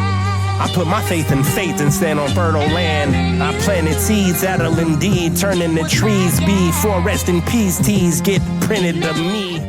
I put my faith in faith and stand on fertile land. I planted seeds that'll indeed turn into trees. Be forest and peace teas get printed to me.